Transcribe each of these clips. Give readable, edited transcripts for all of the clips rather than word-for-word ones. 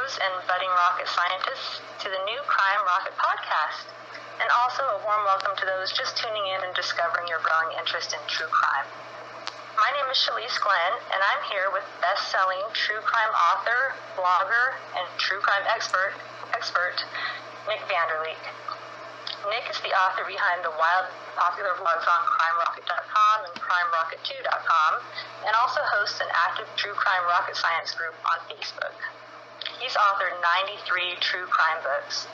pros and budding rocket scientists to the new Crime Rocket podcast. And also a warm welcome to those just tuning in and discovering your growing interest in true crime. My name is Shalise Glenn, and I'm here with best-selling true crime author, blogger, and true crime expert Nick Vanderleek. Nick is the author behind the wild popular blogs on crimerocket.com and crimerocket2.com, and also hosts an active true crime rocket science group on Facebook. He's authored 93 true crime books.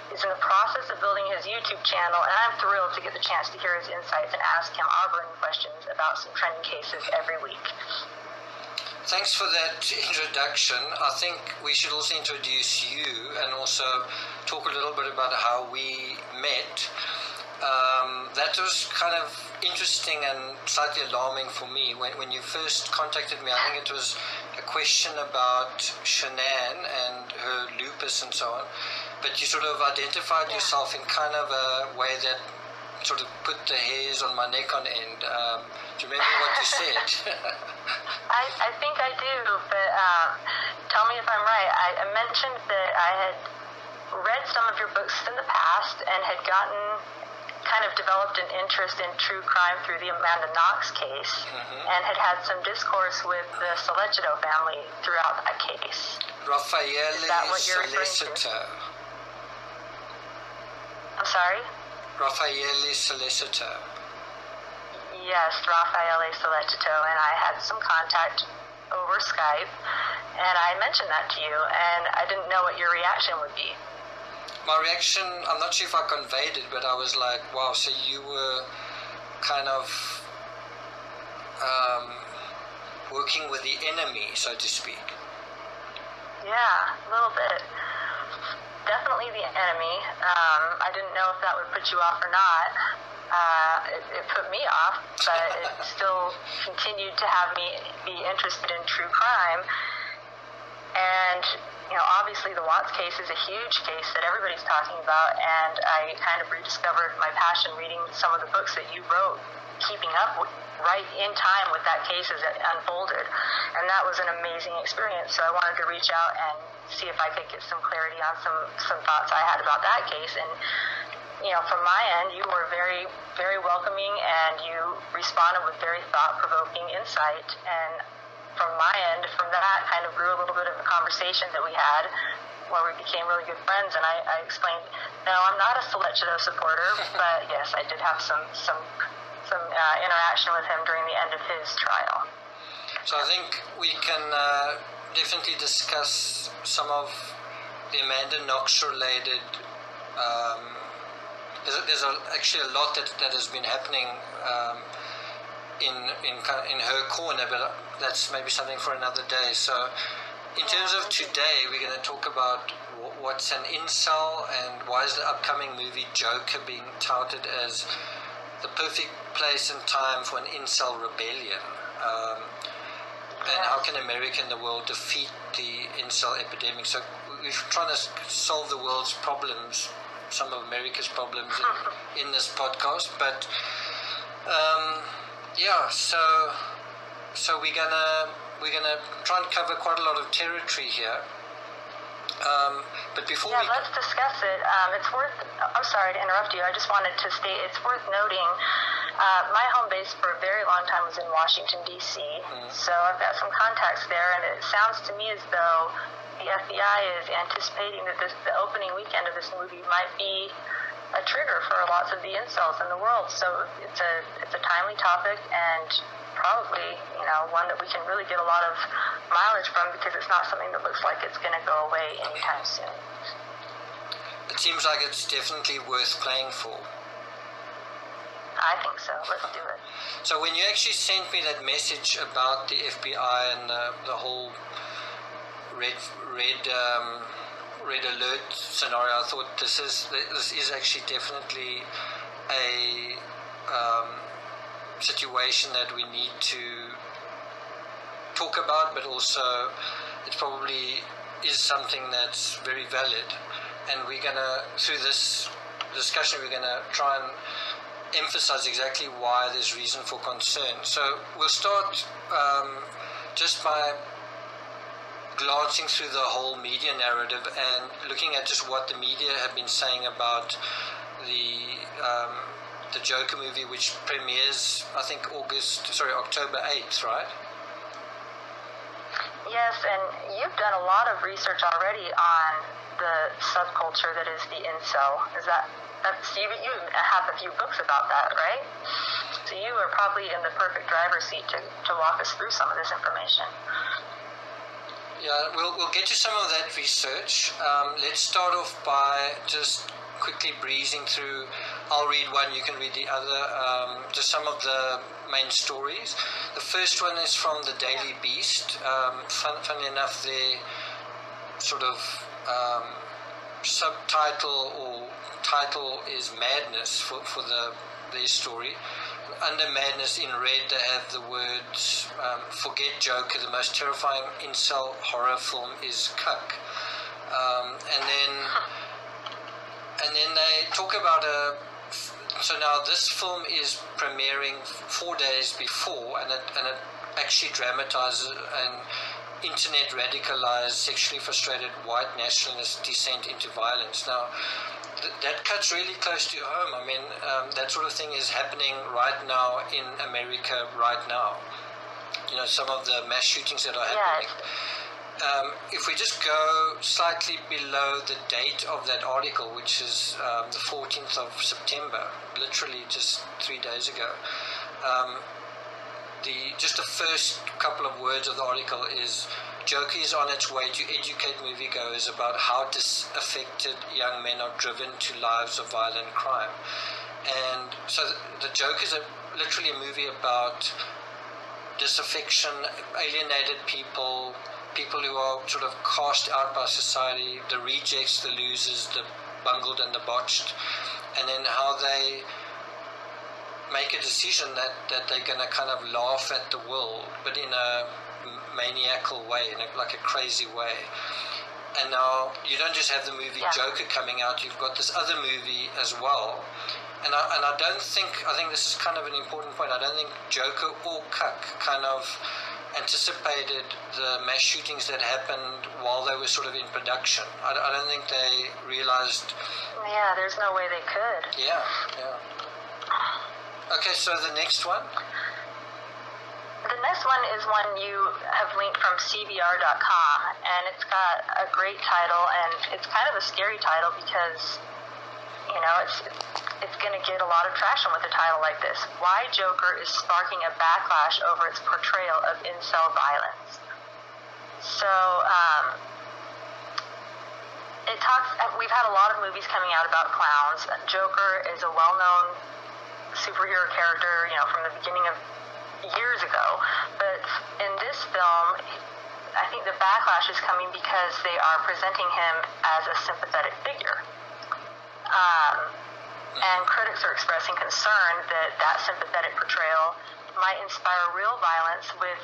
He's in the process of building his YouTube channel, and I'm thrilled to get the chance to hear his insights and ask him our burning questions about some trending cases every week. Thanks for that introduction. I think we should also introduce you and also talk a little bit about how we met. That was kind of interesting and slightly alarming for me. When you first contacted me, I think it was a question about Shanann and her lupus and so on. But you sort of identified yourself in kind of a way that sort of put the hairs on my neck on end. Do you remember what you said? I think I do, but tell me if I'm right. I mentioned that I had read some of your books in the past and had kind of developed an interest in true crime through the Amanda Knox case, and had had some discourse with the Sollecito family throughout that case. Raffaele Sollecito. I'm sorry? Raffaele Sollecito. Yes, Raffaele Sollecito, and I had some contact over Skype, and I mentioned that to you, and I didn't know what your reaction would be. My reaction, I'm not sure if I conveyed it, but I was like, wow, so you were kind of working with the enemy, so to speak. Yeah, a little bit. Definitely the enemy. I didn't know if that would put you off or not. It put me off, but it still continued to have me be interested in true crime. And obviously the Watts case is a huge case that everybody's talking about, and I kind of rediscovered my passion reading some of the books that you wrote, keeping up right in time with that case as it unfolded. And that was an amazing experience, so I wanted to reach out and see if I could get some clarity on some thoughts I had about that case. And from my end, you were very, very welcoming, and you responded with very thought-provoking insight. And from my end, from that, kind of grew a little bit of a conversation that we had where we became really good friends. And I explained, no, I'm not a Sollecito supporter, but yes, I did have some interaction with him during the end of his trial. So I think we can definitely discuss some of the Amanda Knox related. There's actually a lot that has been happening in her corner, but that's maybe something for another day. So in terms of today, we're going to talk about what's an incel and why is the upcoming movie Joker being touted as the perfect place and time for an incel rebellion, and how can America and the world defeat the incel epidemic. So we're trying to solve the world's problems, some of America's problems in this podcast, but so we're gonna try and cover quite a lot of territory here. But before let's discuss it. It's worth. I'm sorry to interrupt you. I just wanted to state it's worth noting. My home base for a very long time was in Washington D.C. So I've got some contacts there, and it sounds to me as though the FBI is anticipating that the opening weekend of this movie might be a trigger for lots of the incels in the world. So it's a timely topic, and probably one that we can really get a lot of mileage from, because it's not something that looks like it's going to go away anytime soon. It seems like it's definitely worth playing for. I think so. Let's do it. So when you actually sent me that message about the FBI and the whole red alert scenario, I thought this is actually definitely a situation that we need to talk about, but also it probably is something that's very valid. And we're gonna, through this discussion, we're gonna try and emphasize exactly why there's reason for concern. So we'll start just by glancing through the whole media narrative and looking at just what the media have been saying about the Joker movie, which premieres, I think, October 8th, right? Yes, and you've done a lot of research already on the subculture that is the incel. You have a few books about that, right? So you are probably in the perfect driver's seat to walk us through some of this information. Yeah, we'll get to some of that research. Let's start off by just quickly breezing through. I'll read one, you can read the other. Just some of the main stories. The first one is from the Daily Beast. Funnily enough, their sort of subtitle or title is Madness for their story. Under Madness in red they have the words forget Joker, the most terrifying incel horror film is Cuck. And then they talk about so now this film is premiering 4 days before, and it actually dramatizes an internet radicalized, sexually frustrated white nationalist descent into violence. Now, that cuts really close to home. I mean, that sort of thing is happening right now in America right now. You know, some of the mass shootings that are happening. If we just go slightly below the date of that article, which is the 14th of September, literally just 3 days ago, just the first couple of words of the article is Joker is on its way to educate moviegoers about how disaffected young men are driven to lives of violent crime. And so the Joker is literally a movie about disaffection, alienated people who are sort of cast out by society, the rejects, the losers, the bungled and the botched, and then how they make a decision that they're going to kind of laugh at the world, but in a maniacal way, in like a crazy way. And now you don't just have the movie Joker coming out, you've got this other movie as well. And I think this is kind of an important point. I don't think Joker or Cuck kind of anticipated the mass shootings that happened while they were sort of in production. I don't think they realized. Yeah, there's no way they could. Yeah. Okay, so the next one? The next one is one you have linked from CBR.com, and it's got a great title, and it's kind of a scary title because, you know, it's going to get a lot of traction with a title like this. Why Joker is sparking a backlash over its portrayal of incel violence. So, we've had a lot of movies coming out about clowns. Joker is a well-known superhero character, you know, from the beginning of years ago. But in this film, I think the backlash is coming because they are presenting him as a sympathetic figure. And critics are expressing concern that sympathetic portrayal might inspire real violence with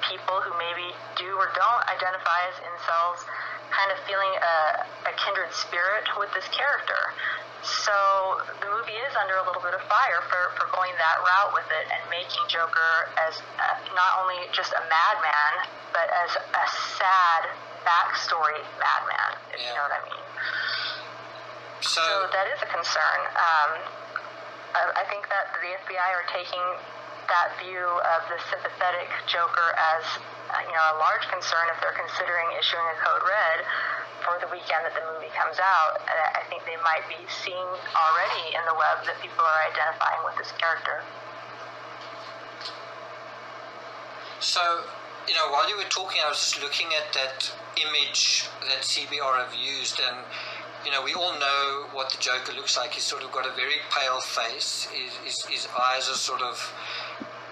people who maybe do or don't identify as incels, kind of feeling a kindred spirit with this character. So the movie is under a little bit of fire for going that route with it and making Joker as not only just a madman, but as a sad backstory madman, if you know what I mean. So that is a concern. I think that the FBI are taking that view of the sympathetic Joker as a large concern if they're considering issuing a code red for the weekend that the movie comes out. I think they might be seeing already in the web that people are identifying with this character. So, while you were talking, I was just looking at that image that CBR have used, and we all know what the Joker looks like. He's sort of got a very pale face. His eyes are sort of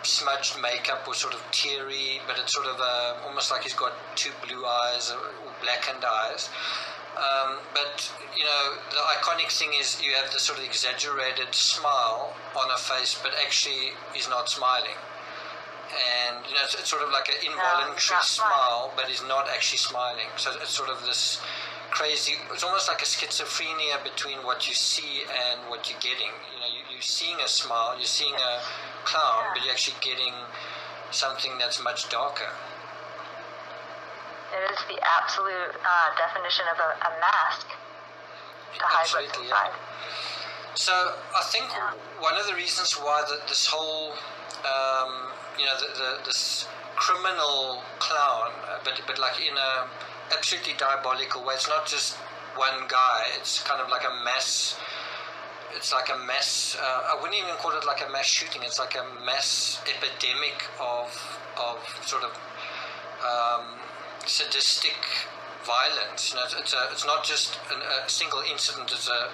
smudged makeup or sort of teary, but it's sort of almost like he's got two blue eyes or blackened eyes. But the iconic thing is you have this sort of exaggerated smile on a face, but actually he's not smiling. And it's sort of like an involuntary smile, but he's not actually smiling. So it's sort of this crazy, it's almost like a schizophrenia between what you see and what you're getting. You're seeing a smile, you're seeing a clown, but you're actually getting something that's much darker. It is the absolute definition of a mask to hide what's inside. So I think one of the reasons why this whole, this criminal clown, but like in a absolutely diabolical way. It's not just one guy. It's kind of like a mass. It's like a mass. I wouldn't even call it like a mass shooting. It's like a mass epidemic of sort of sadistic violence. It's not just a single incident. It's a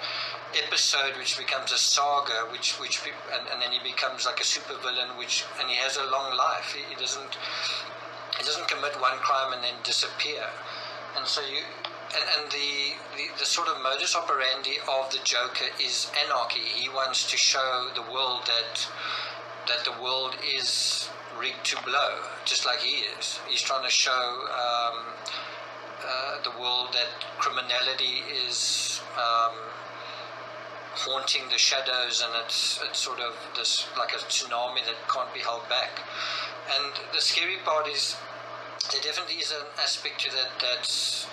episode which becomes a saga, and then he becomes like a supervillain, and he has a long life. He doesn't commit one crime and then disappear. And so the sort of modus operandi of the Joker is anarchy. He wants to show the world that the world is rigged to blow, just like he is. He's trying to show the world that criminality is haunting the shadows, and it's sort of this like a tsunami that can't be held back. And the scary part is there definitely is an aspect to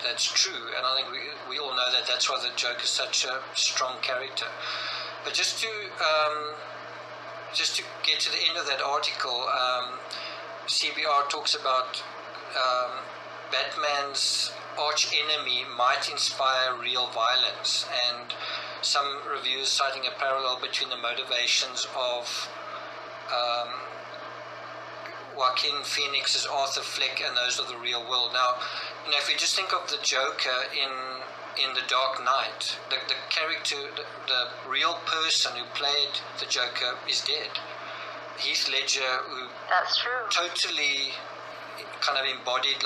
that's true, and I think we all know that's why the Joker is such a strong character. But just to get to the end of that article, CBR talks about Batman's arch enemy might inspire real violence, and some reviews citing a parallel between the motivations of Joaquin Phoenix's Arthur Fleck and those of the real world. Now, if we just think of the Joker in The Dark Knight, the character, the real person who played the Joker is dead. Heath Ledger, who that's true, totally kind of embodied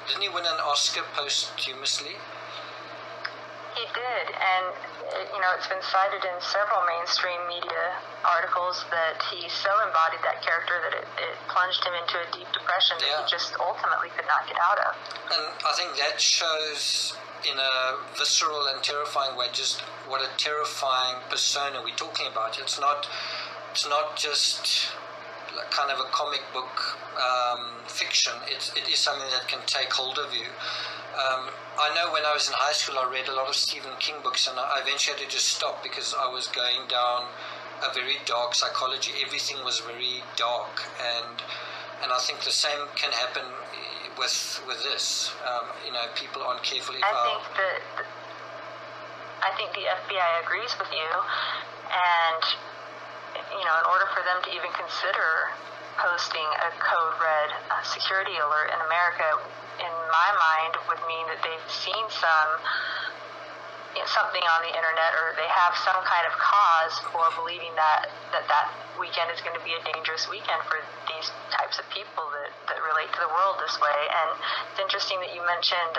didn't he win an Oscar posthumously? He did, and it's been cited in several mainstream media articles that he so embodied that character that it plunged him into a deep depression that he just ultimately could not get out of. And I think that shows in a visceral and terrifying way just what a terrifying persona we're talking about. It's not just kind of a comic book fiction. It is something that can take hold of you. I know when I was in high school I read a lot of Stephen King books, and I eventually had to just stop because I was going down a very dark psychology. Everything was very dark, and I think the same can happen with this. People aren't careful about. I think the FBI agrees with you, and in order for them to even consider posting a code red security alert in America, in my mind, would mean that they've seen something on the internet, or they have some kind of cause for believing that weekend is going to be a dangerous weekend for these types of people that relate to the world this way. And it's interesting that you mentioned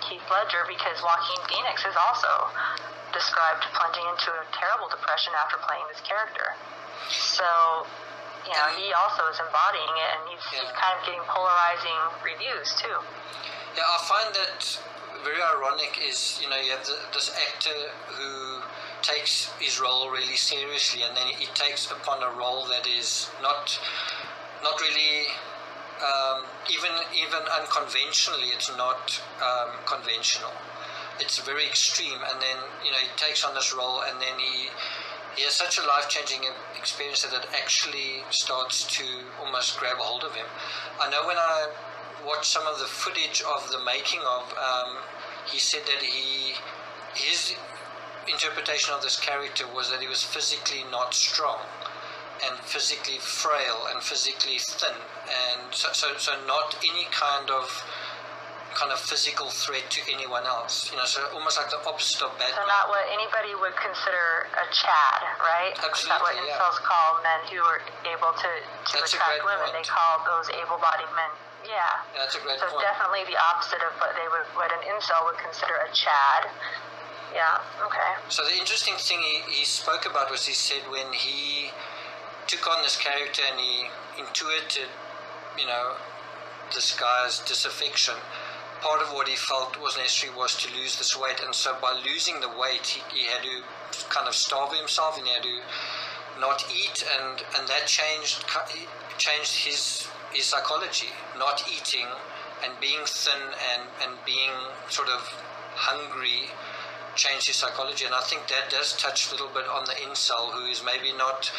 Heath Ledger, because Joaquin Phoenix is also described plunging into a terrible depression after playing this character. So, he also is embodying it, and he's kind of getting polarizing reviews too. Yeah, I find that very ironic is, you have this actor who takes his role really seriously, and then he takes upon a role that is not really, even unconventionally, it's not conventional. It's very extreme, and then he takes on this role, and then he has such a life-changing experience that it actually starts to almost grab a hold of him. I know when I watched some of the footage of the making of, he said that his interpretation of this character was that he was physically not strong, and physically frail, and physically thin, and so not any kind of physical threat to anyone else, so almost like the opposite of Batman. So not what anybody would consider a Chad, right? Absolutely, That's what incels call men who are able to attract women. They call those able-bodied men. Yeah. That's a great point. So definitely the opposite of what an incel would consider a Chad. Yeah. Okay. So the interesting thing he spoke about was, he said when he took on this character and he intuited, this guy's disaffection, part of what he felt was necessary was to lose this weight, and so by losing the weight, he had to kind of starve himself, and he had to not eat, and that changed his psychology. Not eating and being thin and being sort of hungry change his psychology. And I think that does touch a little bit on the incel, who is maybe not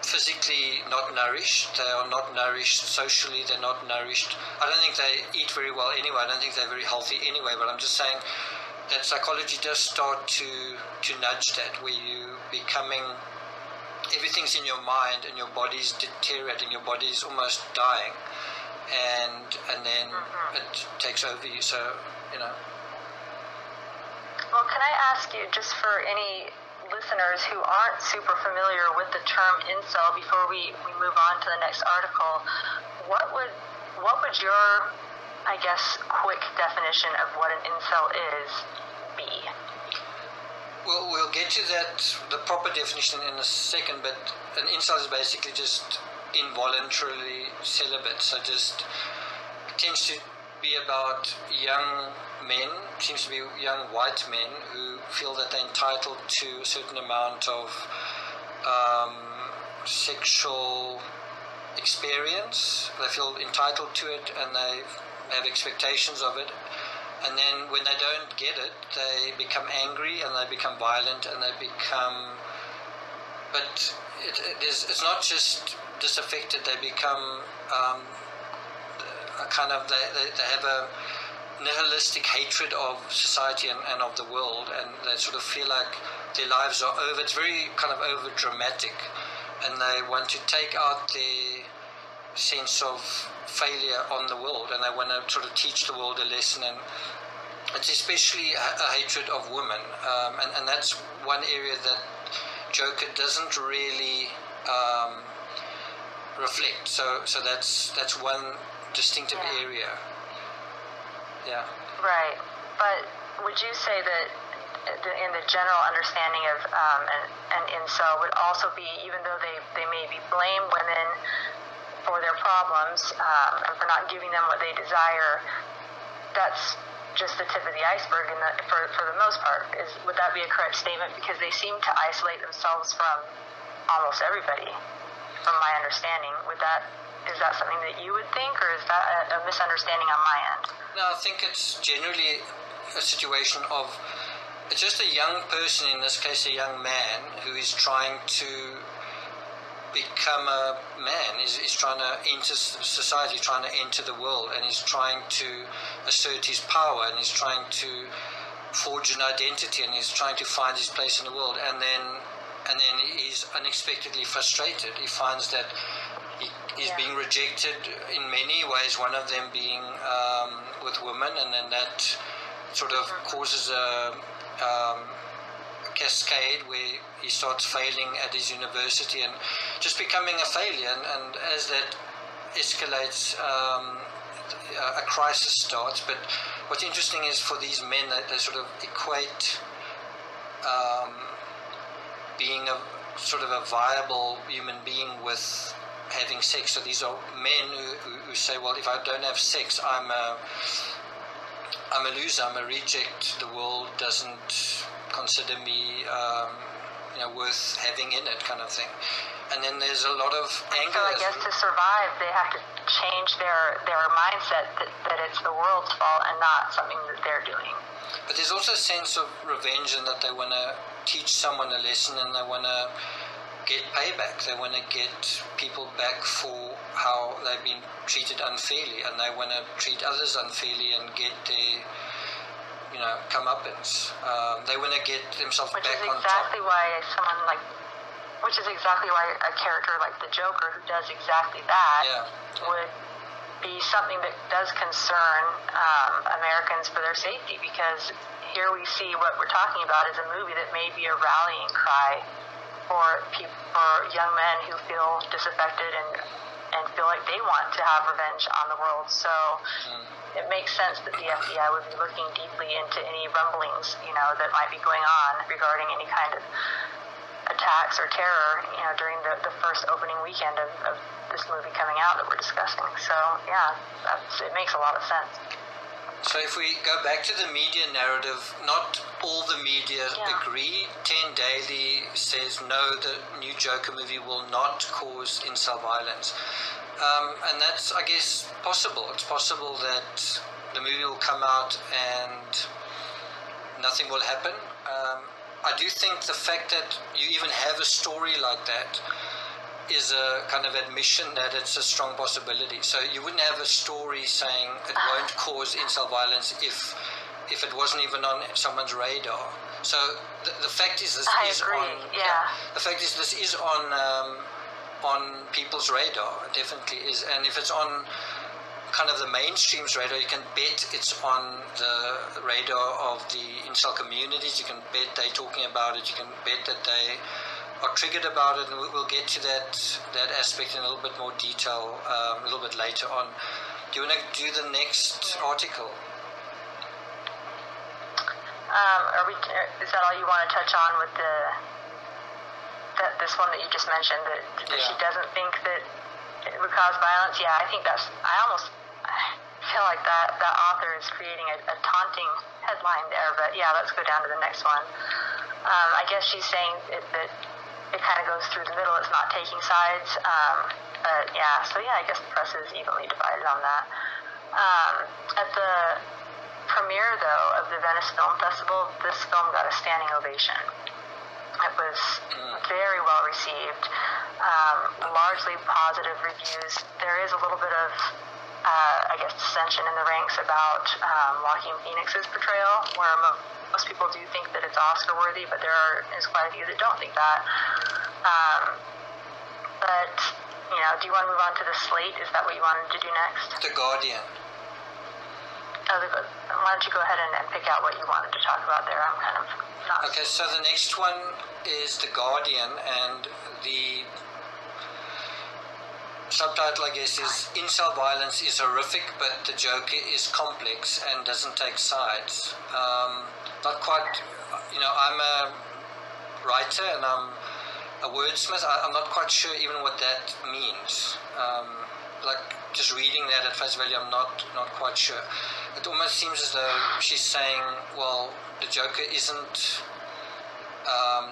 physically not nourished. They are not nourished socially. They're not nourished. I don't think they eat very well anyway. I don't think they're very healthy anyway. But I'm just saying that psychology does start to nudge that, where you becoming, everything's in your mind and your body's deteriorating. Your body's almost dying, and then it takes over you. So Well, can I ask you, just for any listeners who aren't super familiar with the term incel, before we move on to the next article, what would your, I guess, quick definition of what an incel is be? Well, we'll get to that, the proper definition, in a second, but an incel is basically just involuntarily celibate. So just tends to be about young men, seems to be young white men who feel that they're entitled to a certain amount of sexual experience. They feel entitled to it and they have expectations of it. And then when they don't get it, they become angry and they become violent and they become... But it's not just disaffected, they become a kind of... They have a nihilistic hatred of society and of the world, and they sort of feel like their lives are over. It's very kind of over dramatic, and they want to take out their sense of failure on the world, and they want to sort of teach the world a lesson. And it's especially a hatred of women, and that's one area that Joker doesn't really reflect. So that's one distinctive area. Yeah. Right. But would you say that in the general understanding of an incel would also be, even though they maybe blame women for their problems and for not giving them what they desire, that's just the tip of the iceberg for the most part? Would that be a correct statement? Because they seem to isolate themselves from almost everybody, from my understanding. Is that something that you would think, or is that a misunderstanding on my end? No, I think it's generally a situation of, it's just a young person, in this case a young man, who is trying to become a man. He's trying to enter society, trying to enter the world, and he's trying to assert his power, and he's trying to forge an identity, and he's trying to find his place in the world. And then he's unexpectedly frustrated. He finds that he's being rejected in many ways, one of them being with women, and then that sort of causes a cascade where he starts failing at his university and just becoming a failure. And as that escalates, a crisis starts. But what's interesting is, for these men, they sort of equate being a sort of a viable human being with having sex. So these are men who say, well, if I don't have sex, I'm a loser, I'm a reject. The world doesn't consider me worth having in it, kind of thing. And then there's a lot of anger. So I guess to survive, they have to change their mindset that it's the world's fault and not something that they're doing. But there's also a sense of revenge, and that they want to teach someone a lesson, and they want to get payback. They want to get people back for how they've been treated unfairly, and they want to treat others unfairly and get their comeuppance. They want to get themselves back on top. Which is exactly why a character like the Joker, who does exactly that, would be something that does concern Americans for their safety, because here we see what we're talking about is a movie that may be a rallying cry for young men who feel disaffected and feel like they want to have revenge on the world. So it makes sense that the FBI would be looking deeply into any rumblings, that might be going on regarding any kind of attacks or terror, during the first opening weekend of this movie coming out that we're discussing. So it makes a lot of sense. So if we go back to the media narrative, not all the media agree. 10 Daily says no, the new Joker movie will not cause incel violence. And that's, I guess, possible. It's possible that the movie will come out and nothing will happen. I do think the fact that you even have a story like that is a kind of admission that it's a strong possibility. So you wouldn't have a story saying it won't cause incel violence if it wasn't even on someone's radar. So the fact is this I is agree. on. Yeah. The fact is this is on people's radar. It definitely is, and if it's on kind of the mainstream's radar, you can bet it's on the radar of the incel communities. You can bet they're talking about it. You can bet that they are triggered about it, and we'll get to that aspect in a little bit more detail a little bit later on. Do you want to do the next article? Is that all you want to touch on with this one that you just mentioned, that she doesn't think that it would cause violence? Yeah, I think I feel like that author is creating a taunting headline there, but yeah, let's go down to the next one. I guess she's saying that it kind of goes through the middle, it's not taking sides, but yeah, so yeah, I guess the press is evenly divided on that. At the premiere, though, of the Venice Film Festival, this film got a standing ovation. It was very well received, largely positive reviews. There is a little bit of, I guess, dissension in the ranks about Joaquin Phoenix's portrayal, where most people do think that it's Oscar-worthy, but there is quite a few that don't think that. But, do you want to move on to the slate? Is that what you wanted to do next? The Guardian. Why don't you go ahead and pick out what you wanted to talk about there? I'm kind of not... Okay, so the next one is The Guardian, and the subtitle, I guess, is Incel Violence is Horrific, but the Joker is complex and doesn't take sides. Not quite, I'm a writer and I'm a wordsmith. I'm not quite sure even what that means. Just reading that at face value, I'm not quite sure. It almost seems as though she's saying, well, the Joker isn't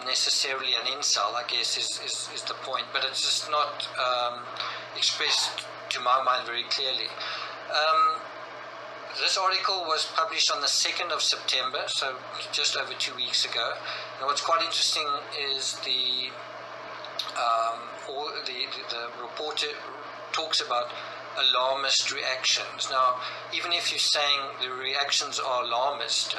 necessarily an incel, I guess, is the point. But it's just not expressed, to my mind, very clearly. This article was published on the 2nd of September, so just over 2 weeks ago. And what's quite interesting is the reporter talks about alarmist reactions. Now, even if you're saying the reactions are alarmist,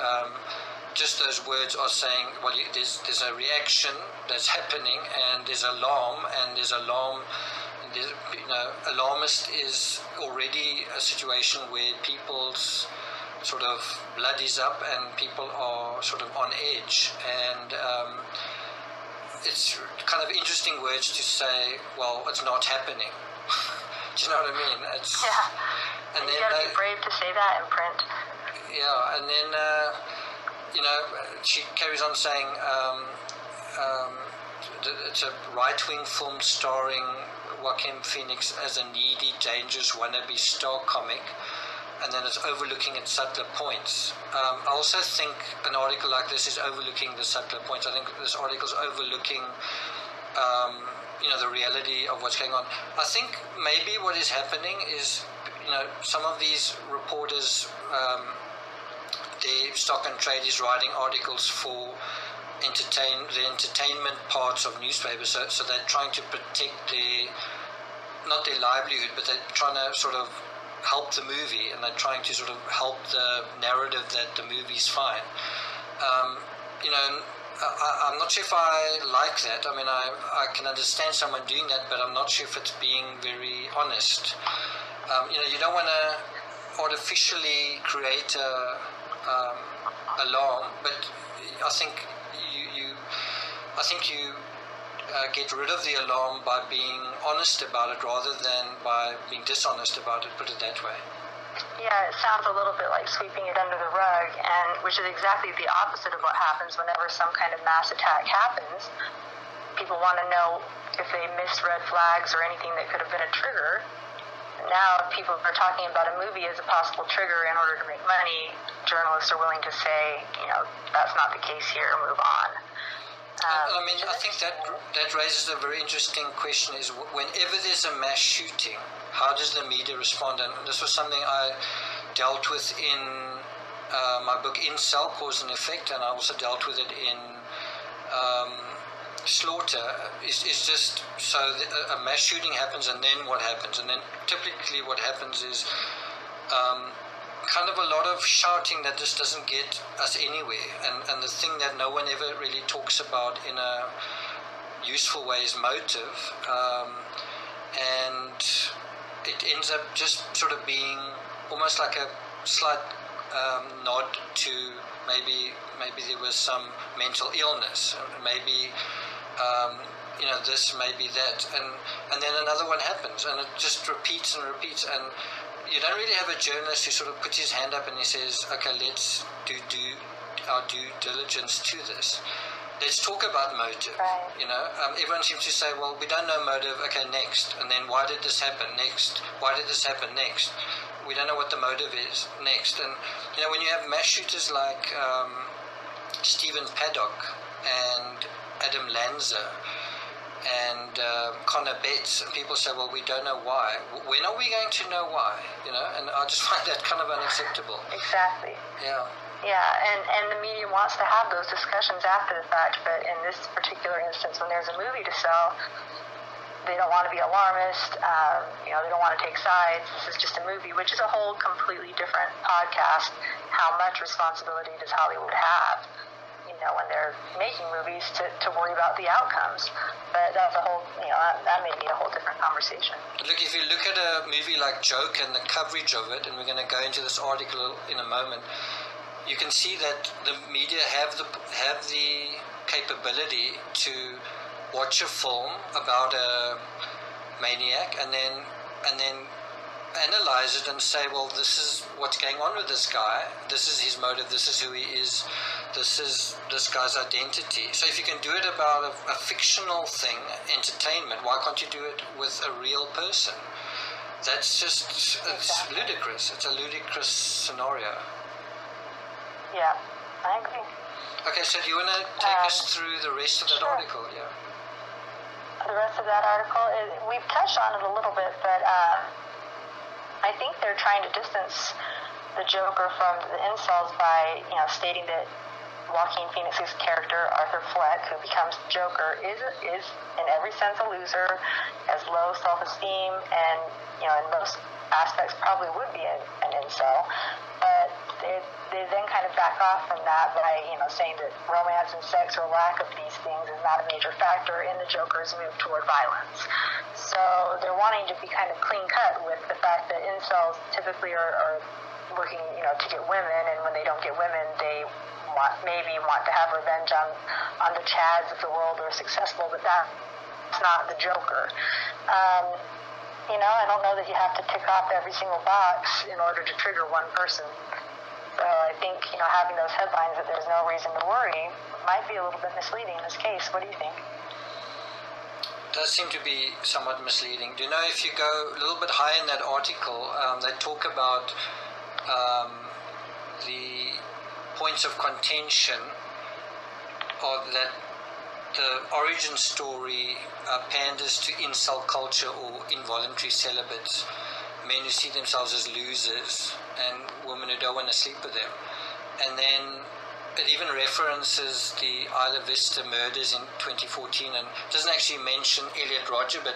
just those words are saying, well, there's a reaction that's happening, and there's alarm, and there's alarm. Alarmist is already a situation where people's sort of blood is up and people are sort of on edge, and it's kind of interesting words to say, well, it's not happening. Do you know what I mean? Yeah. And you got to be brave to say that in print. Yeah, and then she carries on saying it's a right-wing film starring Joaquin Phoenix as a needy, dangerous wannabe star comic, and then it's overlooking its subtler points. I also think an article like this is overlooking the subtler points. I think this article is overlooking the reality of what's going on. I think maybe what is happening is, some of these reporters, their stock and trade is writing articles for the entertainment parts of newspapers, so they're trying to protect not their livelihood, but they're trying to sort of help the movie, and they're trying to sort of help the narrative that the movie's fine. I'm not sure if I like that. I mean, I can understand someone doing that, but I'm not sure if it's being very honest. You don't want to artificially create a alarm, but I think you get rid of the alarm by being honest about it rather than by being dishonest about it, put it that way. Yeah, it sounds a little bit like sweeping it under the rug, and which is exactly the opposite of what happens whenever some kind of mass attack happens. People want to know if they missed red flags or anything that could have been a trigger. Now people are talking about a movie as a possible trigger in order to make money. Journalists are willing to say, that's not the case here, move on. I mean, I think that raises a very interesting question, is whenever there's a mass shooting, how does the media respond? And this was something I dealt with in my book Incel, Cause and Effect, and I also dealt with it in Slaughter. It's just so a mass shooting happens, and then what happens? And then typically what happens is kind of a lot of shouting that just doesn't get us anywhere. And the thing that no one ever really talks about in a useful way is motive. And it ends up just sort of being almost like a slight nod to maybe there was some mental illness, maybe this, maybe that, and then another one happens, and it just repeats and repeats, and you don't really have a journalist who sort of puts his hand up and he says, okay, let's do our due diligence to this. Let's talk about motive. Right. Everyone seems to say, well, we don't know motive. Okay, next. And then why did this happen? Next. Why did this happen? Next. We don't know what the motive is. Next. And when you have mass shooters like Stephen Paddock and Adam Lanza and Connor Betts, and people say, well, we don't know why. When are we going to know why? And I just find that kind of unacceptable. Exactly. Yeah. Yeah, and the media wants to have those discussions after the fact, but in this particular instance, when there's a movie to sell, they don't want to be alarmist, they don't want to take sides. This is just a movie, which is a whole completely different podcast. How much responsibility does Hollywood have, when they're making movies to worry about the outcomes? But that's a whole, that may be a whole different conversation. Look, if you look at a movie like Joke and the coverage of it, and we're going to go into this article in a moment, you can see that the media have the capability to watch a film about a maniac and then analyze it and say, well, this is what's going on with this guy, this is his motive, this is who he is, this is this guy's identity. So if you can do it about a fictional thing, entertainment, why can't you do it with a real person? That's just, it's ludicrous. It's a ludicrous scenario. Yeah, I agree. Okay, so do you want to take us through the rest of that article? Yeah. The rest of that article, we've touched on it a little bit, but I think they're trying to distance the Joker from the incels by, stating that Joaquin Phoenix's character, Arthur Fleck, who becomes the Joker, is in every sense a loser, has low self-esteem, and, in most aspects probably would be an incel. But they then kind of back off from that by, saying that romance and sex or lack of these things is not a major factor in the Joker's move toward violence. So they're wanting to be kind of clean cut with the fact that incels typically are looking, to get women, and when they don't get women, they maybe want to have revenge on the Chads of the world who are successful, but that's not the Joker. I don't know that you have to tick off every single box in order to trigger one person. So I think, having those headlines that there's no reason to worry might be a little bit misleading in this case. What do you think? Does seem to be somewhat misleading. Do you know, if you go a little bit higher in that article, they talk about the points of contention, or that the origin story panders to incel culture or involuntary celibates, men who see themselves as losers, and women who don't want to sleep with them. And then it even references the Isla Vista murders in 2014, and doesn't actually mention Elliot Rodger, but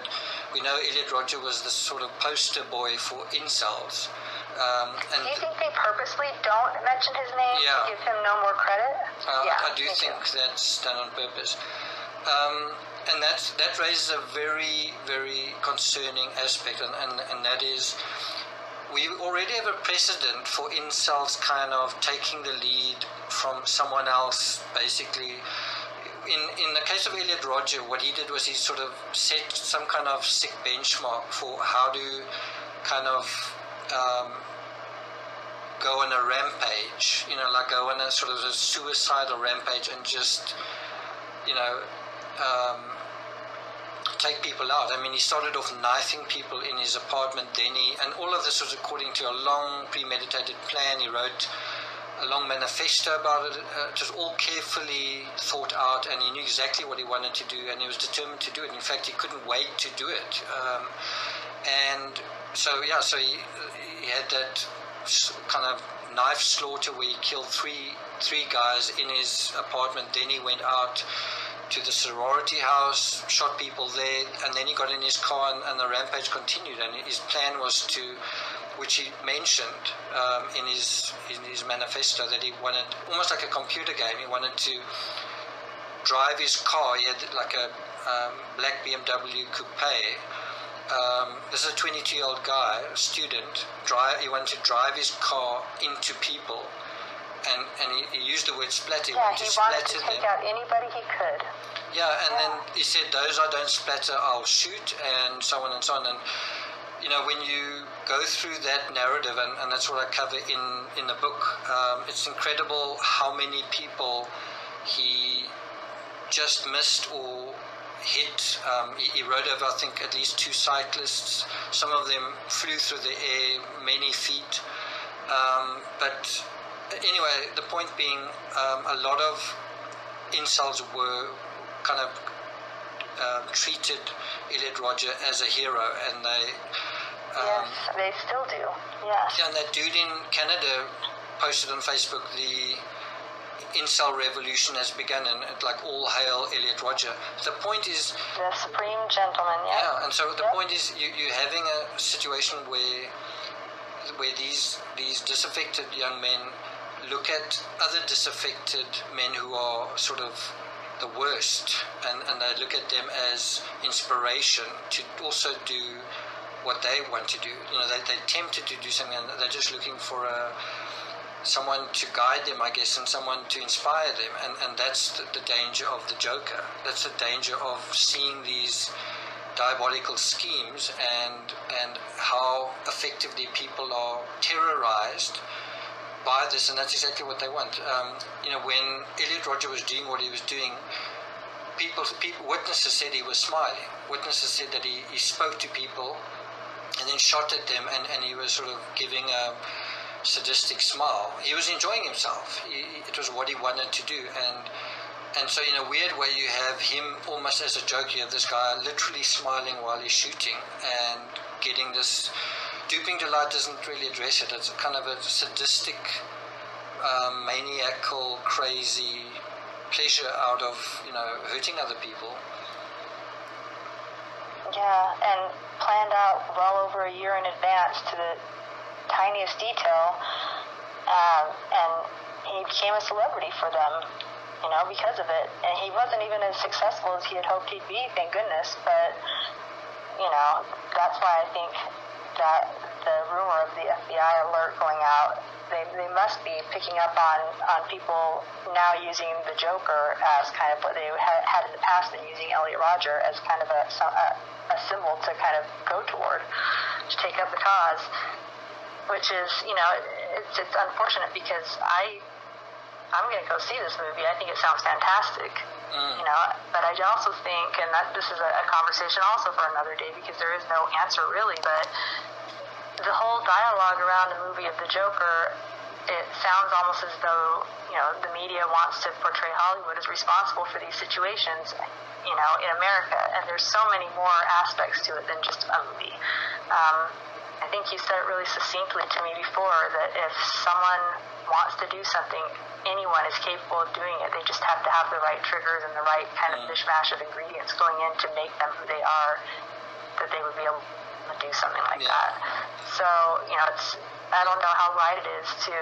we know Elliot Rodger was the sort of poster boy for incels. And do you think they purposely don't mention his name to give him no more credit? I do think that's done on purpose. And that raises a very, very concerning aspect, and that is, we already have a precedent for incels kind of taking the lead from someone else, basically. In the case of Elliot Rodger, what he did was he sort of set some kind of sick benchmark for how to kind of go on a rampage, like go on a sort of a suicidal rampage and just, take people out. I mean, he started off knifing people in his apartment, and all of this was according to a long premeditated plan. He wrote a long manifesto about it. It was all carefully thought out, and he knew exactly what he wanted to do, and he was determined to do it. In fact, he couldn't wait to do it. And so he had that kind of knife slaughter where he killed three guys in his apartment. Then he went out to the sorority house, shot people there, and then he got in his car, and the rampage continued. And his plan was to, which he mentioned in his manifesto, that he wanted, almost like a computer game, he wanted to drive his car. He had like a black BMW coupe. This is a 22-year-old guy, a student. He wanted to drive his car into people, and he used the word splatter. Yeah, he wanted to take out anybody he could. Yeah, and then he said, those I don't splatter, I'll shoot, and so on and so on. And you know, when you go through that narrative, and that's what I cover in the book, it's incredible how many people he just missed or hit. He rode over, I think, at least 2 cyclists. Some of them flew through the air many feet. But anyway, the point being, a lot of incels were kind of treated Elliot Rodger as a hero, and they yes, they still do. Yes. Yeah, and that dude in Canada posted on Facebook, the Incel revolution has begun, and like, all hail Elliot Rodger. The point is, the supreme gentleman. Yeah, and so the point is, you're having a situation where these disaffected young men look at other disaffected men who are sort of the worst, and they look at them as inspiration to also do what they want to do. You know, they're tempted to do something, and they're just looking for someone to guide them, I guess, and someone to inspire them, and that's the danger of the Joker. That's the danger of seeing these diabolical schemes, and how effectively people are terrorized by this, and that's exactly what they want. You know, when Elliot Rodger was doing what he was doing, witnesses said he was smiling. Witnesses said that he spoke to people and then shot at them, and he was sort of giving a sadistic smile. He was enjoying himself. It was what he wanted to do, and so in a weird way, you have him almost as a joke. You have this guy literally smiling while he's shooting and getting this. Duping delight doesn't really address it. It's kind of a sadistic, maniacal, crazy pleasure out of, you know, hurting other people. Yeah, and planned out well over a year in advance to the tiniest detail, and he became a celebrity for them, you know, because of it. And he wasn't even as successful as he had hoped he'd be, thank goodness, but, you know, that's why I think that the rumor of the FBI alert going out, they must be picking up on people now using the Joker as kind of what they had in the past, and using Elliot Rodger as kind of a symbol to kind of go toward, to take up the cause, which is, you know, it's unfortunate, because I'm going to go see this movie. I think it sounds fantastic. You know, but I also think, and that this is a conversation also for another day, because there is no answer really, but the whole dialogue around the movie of the Joker, it sounds almost as though, you know, the media wants to portray Hollywood as responsible for these situations, you know, in America, and there's so many more aspects to it than just a movie. I think you said it really succinctly to me before, that if someone wants to do something, anyone is capable of doing it. They just have to have the right triggers and the right kind of mishmash of ingredients going in to make them who they are, that they would be able to do something like that. So, you know, I don't know how right it is to,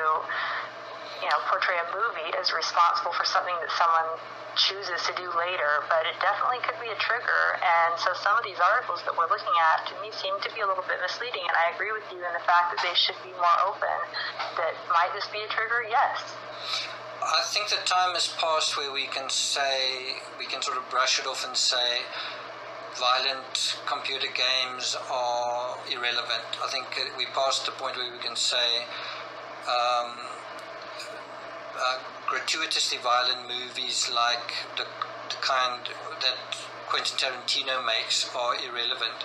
you know, portray a movie as responsible for something that someone chooses to do later, but it definitely could be a trigger. And so some of these articles that we're looking at, to me, seem to be a little bit misleading, and I agree with you in the fact that they should be more open. That might this be a trigger? Yes. I think the time has passed where we can sort of brush it off and say violent computer games are irrelevant. I think we passed the point where we can say gratuitously violent movies like the kind that Quentin Tarantino makes are irrelevant.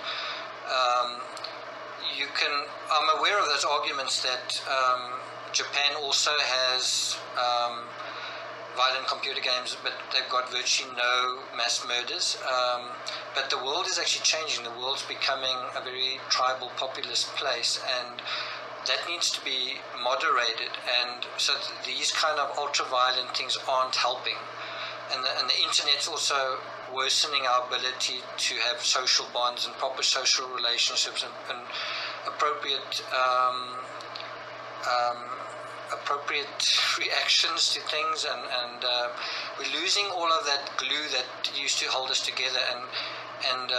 I'm aware of those arguments that Japan also has violent computer games, but they've got virtually no mass murders. But the world is actually changing. The world's becoming a very tribal, populist place, and that needs to be moderated. And so these kind of ultra-violent things aren't helping. And the internet's also worsening our ability to have social bonds and proper social relationships and appropriate reactions to things, and we're losing all of that glue that used to hold us together, and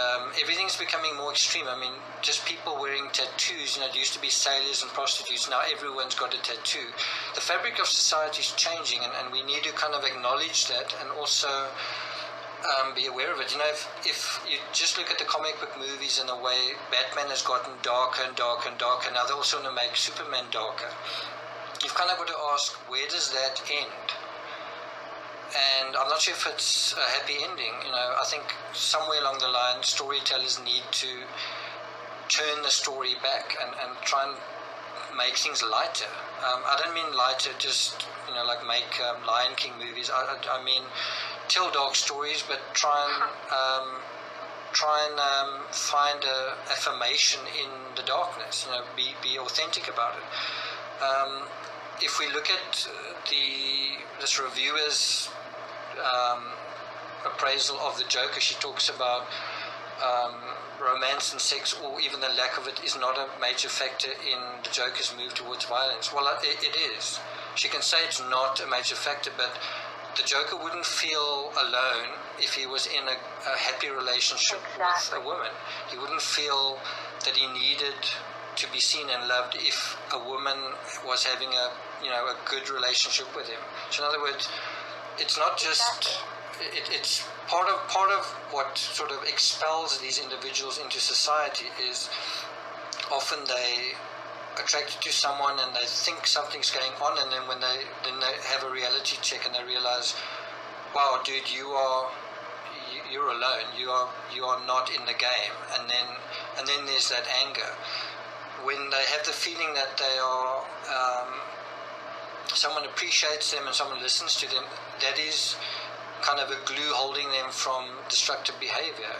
everything's becoming more extreme. I mean, just people wearing tattoos, it used to be sailors and prostitutes, now everyone's got a tattoo. The fabric of society is changing, and we need to kind of acknowledge that, and also be aware of it. If you just look at the comic book movies and the way Batman has gotten darker and darker and darker, now they're also going to make Superman darker. You've kind of got to ask, where does that end? And I'm not sure if it's a happy ending. I think somewhere along the line, storytellers need to turn the story back and try and make things lighter. I don't mean lighter just, like make Lion King movies. I mean, tell dark stories, but try and find a affirmation in the darkness. Be authentic about it. If we look at this reviewer's appraisal of the Joker, she talks about romance and sex, or even the lack of it, is not a major factor in the Joker's move towards violence. Well, it is. She can say it's not a major factor, but the Joker wouldn't feel alone if he was in a happy relationship with a woman. He wouldn't feel that he needed to be seen and loved if a woman was having a good relationship with him. So in other words, it's not just it's part of what sort of expels these individuals into society is often they attracted to someone and they think something's going on, and then when they have a reality check and they realize, wow, dude, you're alone, you are not in the game, and then there's that anger. When they have the feeling that they are someone appreciates them and someone listens to them, that is kind of a glue holding them from destructive behavior.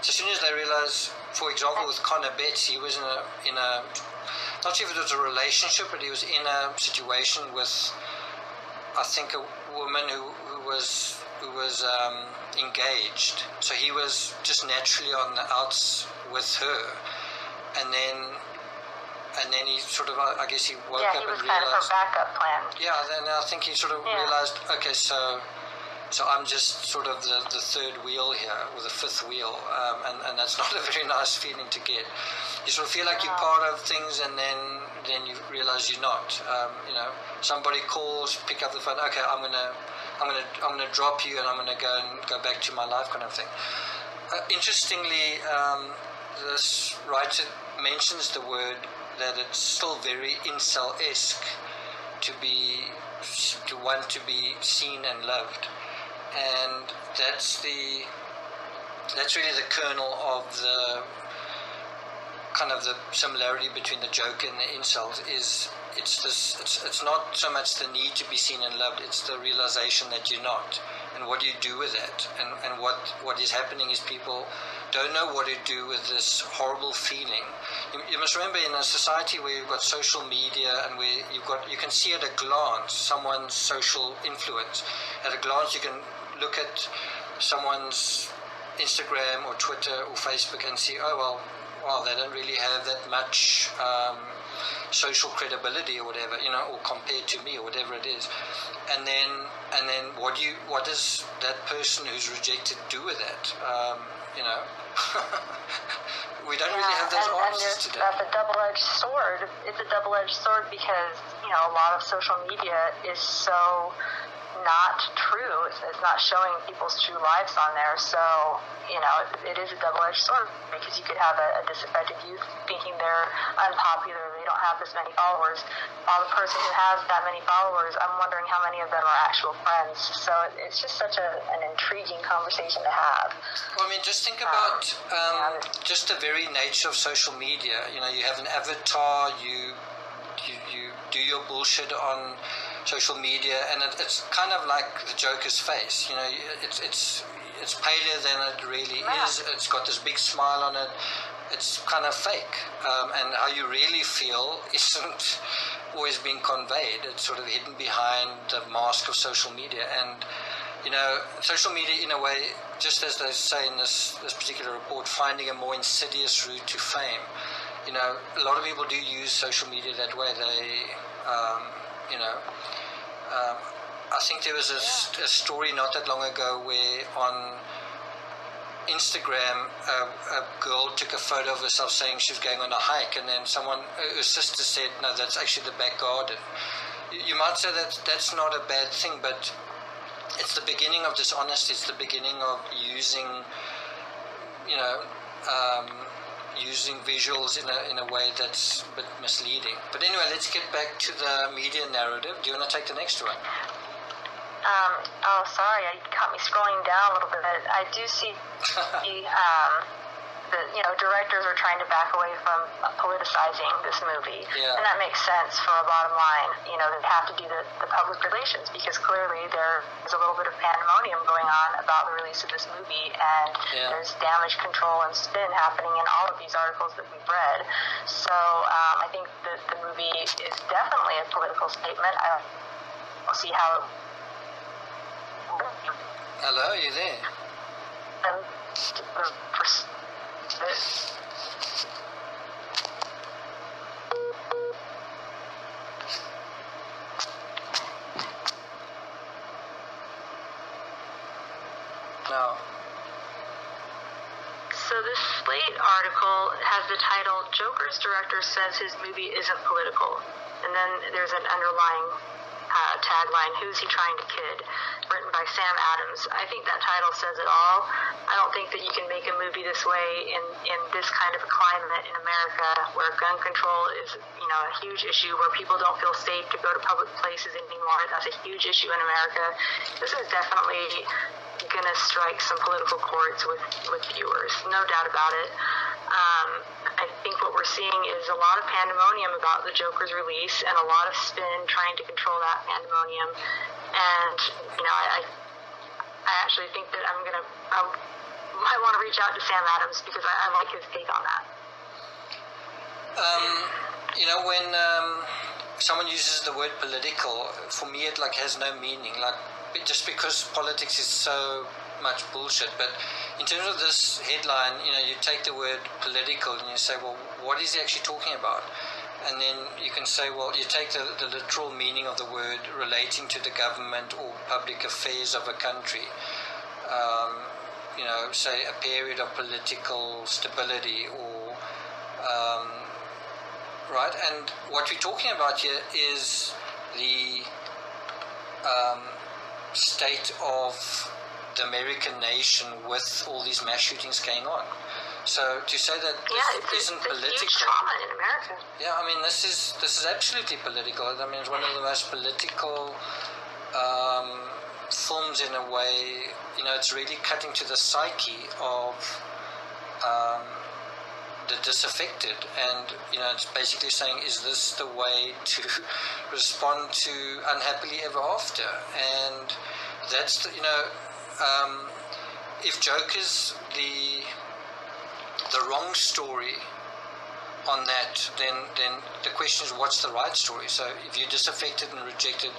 So as soon as they realize, for example, with Connor Betts, he was in a not sure if it was a relationship, but he was in a situation with, I think, a woman who was engaged. So he was just naturally on the outs with her, and then he sort of, I guess he woke up and realized. Yeah, he was kind of her backup plan. Yeah, then I think he sort of realized, okay, so I'm just sort of the third wheel here, or the fifth wheel, and that's not a very nice feeling to get. You sort of feel like you're part of things, and then you realize you're not. Somebody calls, pick up the phone. Okay, I'm gonna drop you, and I'm gonna go back to my life, kind of thing. Interestingly, this writer mentions the word that it's still very incel-esque to want to be seen and loved. And that's really the kernel of the kind of the similarity between the Joker and the incels. Is it's not so much the need to be seen and loved, it's the realization that you're not, and what do you do with that. And what is happening is people don't know what to do with this horrible feeling. You must remember, in a society where you've got social media and where you can see at a glance someone's social influence. At a glance you can look at someone's Instagram or Twitter or Facebook and see, oh well, wow, they don't really have that much social credibility or whatever, or compared to me or whatever it is. And then what does that person who's rejected do with that? We don't really have those answers today. That's a double-edged sword. It's a double-edged sword because, a lot of social media is so not true. It's not showing people's true lives on there. So, it is a double-edged sword because you could have a disaffected youth thinking they're unpopular, they don't have this many followers. While the person who has that many followers, I'm wondering how many of them are actual friends. So it's just such an intriguing conversation to have. Well, just think about just the very nature of social media. You have an avatar, you do your bullshit on social media, and it's kind of like the Joker's face. You know, it's paler than it really is. It's got this big smile on it. It's kind of fake, and how you really feel isn't always being conveyed. It's sort of hidden behind the mask of social media. And you know, social media, in a way, just as they say in this particular report, finding a more insidious route to fame. You know, a lot of people do use social media that way. They, you know, I think there was a story not that long ago where on Instagram a girl took a photo of herself saying she was going on a hike, and then her sister said, no, that's actually the back garden. You might say that that's not a bad thing, but it's the beginning of dishonesty. It's the beginning of using, you know, using visuals in a way that's a bit misleading. But anyway, let's get back to the media narrative. Do you want to take the next one? Oh, sorry, you caught me scrolling down a little bit. I do see the directors are trying to back away from politicizing this movie, and that makes sense for a bottom line. You know, they have to do the public relations, because clearly there's a little bit of pandemonium going on about the release of this movie, and there's damage control and spin happening in all of these articles that we've read. So I think that the movie is definitely a political statement. I don't see how it... Hello, are you there? No. So this Slate article has the title, Joker's director says his movie isn't political. And then there's an underlying tagline, who's he trying to kid? Written by Sam Adams. I think that title says it all. I don't think that you can make a movie this way in this kind of a climate in America, where gun control is, you know, a huge issue, where people don't feel safe to go to public places anymore. That's a huge issue in America. This is definitely going to strike some political chords with viewers, no doubt about it. I think what we're seeing is a lot of pandemonium about the Joker's release, and a lot of spin trying to control that pandemonium. And, you know, I actually think that I might want to reach out to Sam Adams, because I like his take on that. You know, when someone uses the word political, for me it has no meaning. Just because politics is so much bullshit. But in terms of this headline, you know, you take the word political and you say, well, what is he actually talking about? And then you can say, well, you take the literal meaning of the word relating to the government or public affairs of a country. You know, say a period of political stability, or right? And what we're talking about here is the state of the American nation with all these mass shootings going on. So to say that this isn't political, huge trauma in America. Yeah, I mean, this is absolutely political. I mean, it's one of the most political films in a way. You know, it's really cutting to the psyche of the disaffected, and you know, it's basically saying, is this the way to respond to unhappily ever after? And that's you know, if Joker's the wrong story on that, then the question is, what's the right story? So if you're disaffected and rejected,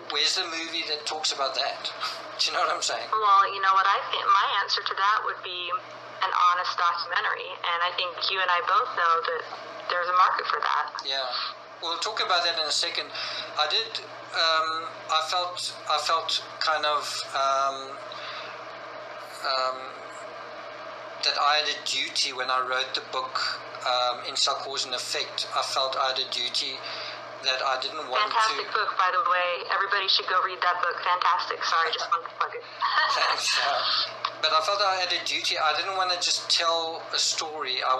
where's the movie that talks about that? Do you know what I'm saying? Well, you know what I think my answer to that would be an honest documentary, and I think you and I both know that there's a market for that. Yeah, we'll talk about that in a second. I felt kind of that I had a duty when I wrote the book Incel Cause and Effect. I felt I had a duty that I didn't want Fantastic book, by the way. Everybody should go read that book. Fantastic. Sorry, just wanted to plug it. Thanks. But I felt I had a duty. I didn't want to just tell a story. I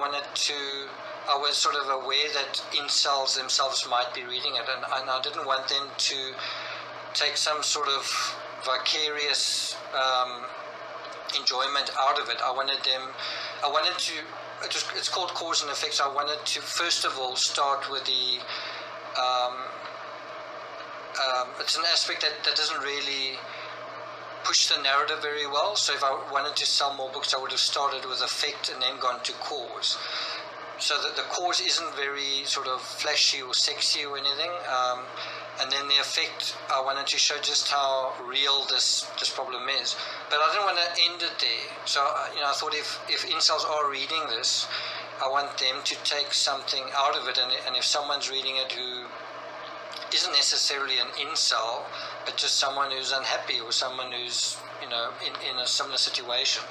was sort of aware that incels themselves might be reading it, and I didn't want them to take some sort of vicarious enjoyment out of it. It's called Cause and Effect. So I wanted to, first of all, start with the it's an aspect that doesn't really push the narrative very well. So if I wanted to sell more books, I would have started with effect and then gone to cause. So that the cause isn't very sort of flashy or sexy or anything. And then the effect, I wanted to show just how real this problem is. But I didn't want to end it there. So, I thought if incels are reading this, I want them to take something out of it. And if someone's reading it who isn't necessarily an incel, but just someone who's unhappy or someone who's, in a similar situation.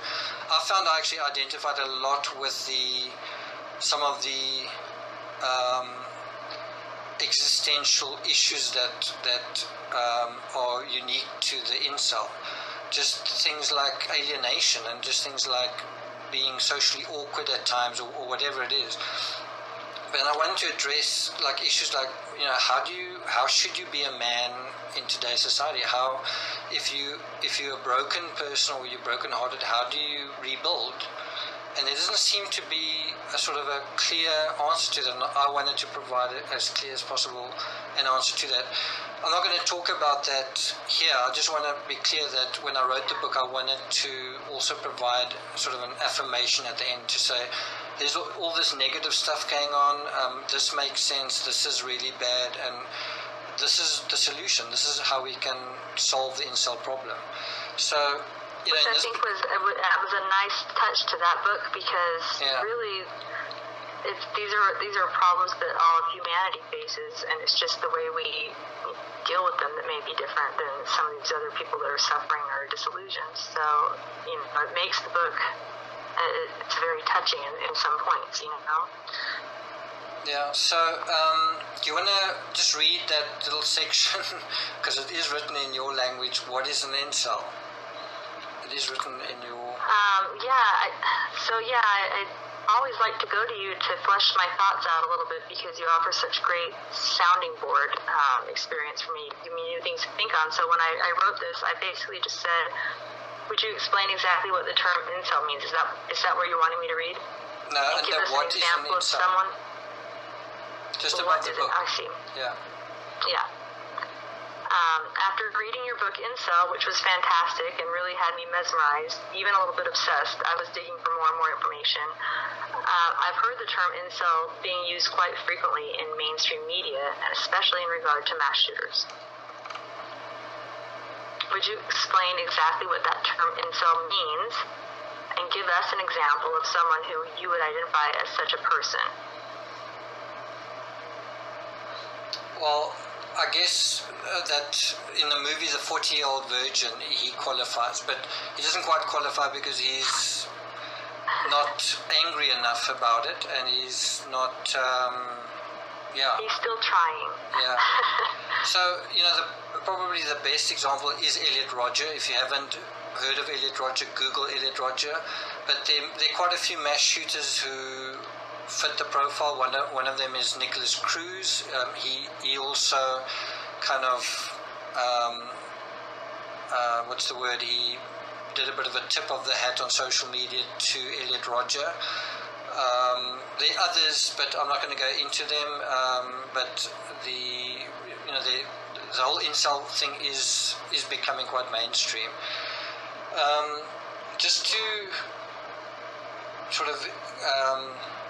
I found I actually identified a lot with some of the existential issues that are unique to the incel. Just things like alienation and just things like being socially awkward at times or whatever it is. But I wanted to address like issues like, how should you be a man in today's society? How, if you're a broken person or you're broken-hearted, how do you rebuild? And there doesn't seem to be a sort of a clear answer to that. And I wanted to provide it as clear as possible, an answer to that. I'm not going to talk about that here. I just want to be clear that when I wrote the book, I wanted to also provide sort of an affirmation at the end to say, there's all this negative stuff going on. This makes sense. This is really bad. And this is the solution. This is how we can solve the incel problem. So, which I think was a nice touch to that book, because really these are problems that all of humanity faces, and it's just the way we deal with them that may be different than some of these other people that are suffering or disillusioned. So it makes the book it's very touching in some points. Yeah. So do you want to just read that little section, because it is written in your language? What is an incel? It is written in your... I always like to go to you to flesh my thoughts out a little bit, because you offer such great sounding board experience for me. You give me new things to think on. So when I wrote this, I basically just said, would you explain exactly what the term incel means? Is that where you wanted me to read? No, and give us an example of someone? Just about the book. I see. Yeah. Yeah. After reading your book, Incel, which was fantastic and really had me mesmerized, even a little bit obsessed, I was digging for more and more information. I've heard the term incel being used quite frequently in mainstream media, especially in regard to mass shooters. Would you explain exactly what that term incel means, and give us an example of someone who you would identify as such a person? Well, I guess that in the movie The 40-Year-Old Virgin, he qualifies, but he doesn't quite qualify because he's not angry enough about it, and he's not, He's still trying. Yeah. So, probably the best example is Elliot Rodger. If you haven't heard of Elliot Rodger, Google Elliot Rodger. But there are quite a few mass shooters who fit the profile. One of them is Nicholas Cruz. He also kind of he did a bit of a tip of the hat on social media to Elliot Rodger. There are others, but I'm not going to go into them. But the whole incel thing is becoming quite mainstream. Just to sort of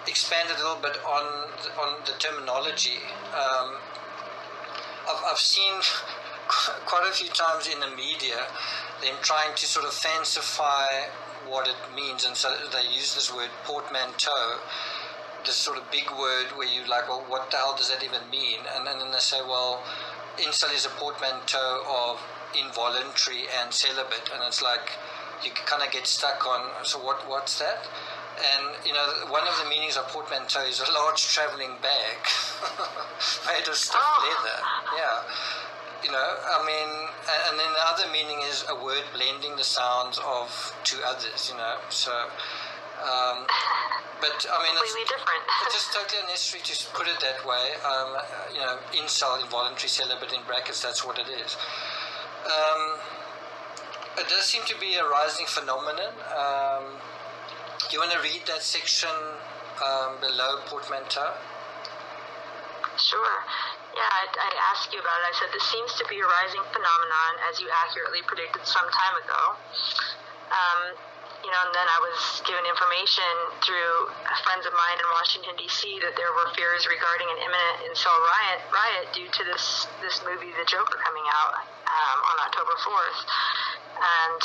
expand a little bit on the terminology. I've seen quite a few times in the media them trying to sort of fancify what it means, and so they use this word portmanteau, this sort of big word where you're like, well, what the hell does that even mean? And then they say, well, incel is a portmanteau of involuntary and celibate, and it's like you kind of get stuck on, so what's that? And one of the meanings of portmanteau is a large traveling bag made of stiff leather. Yeah. And then the other meaning is a word blending the sounds of two others, so, but completely different. It's just totally unnecessary to put it that way. Incel, involuntary celibate in brackets, that's what it is. It does seem to be a rising phenomenon. Do you want to read that section below portmanteau? Sure. Yeah, I asked you about it. I said, this seems to be a rising phenomenon, as you accurately predicted some time ago. And then I was given information through friends of mine in Washington, D.C. that there were fears regarding an imminent Incel riot due to this movie, The Joker, coming out on October 4th. And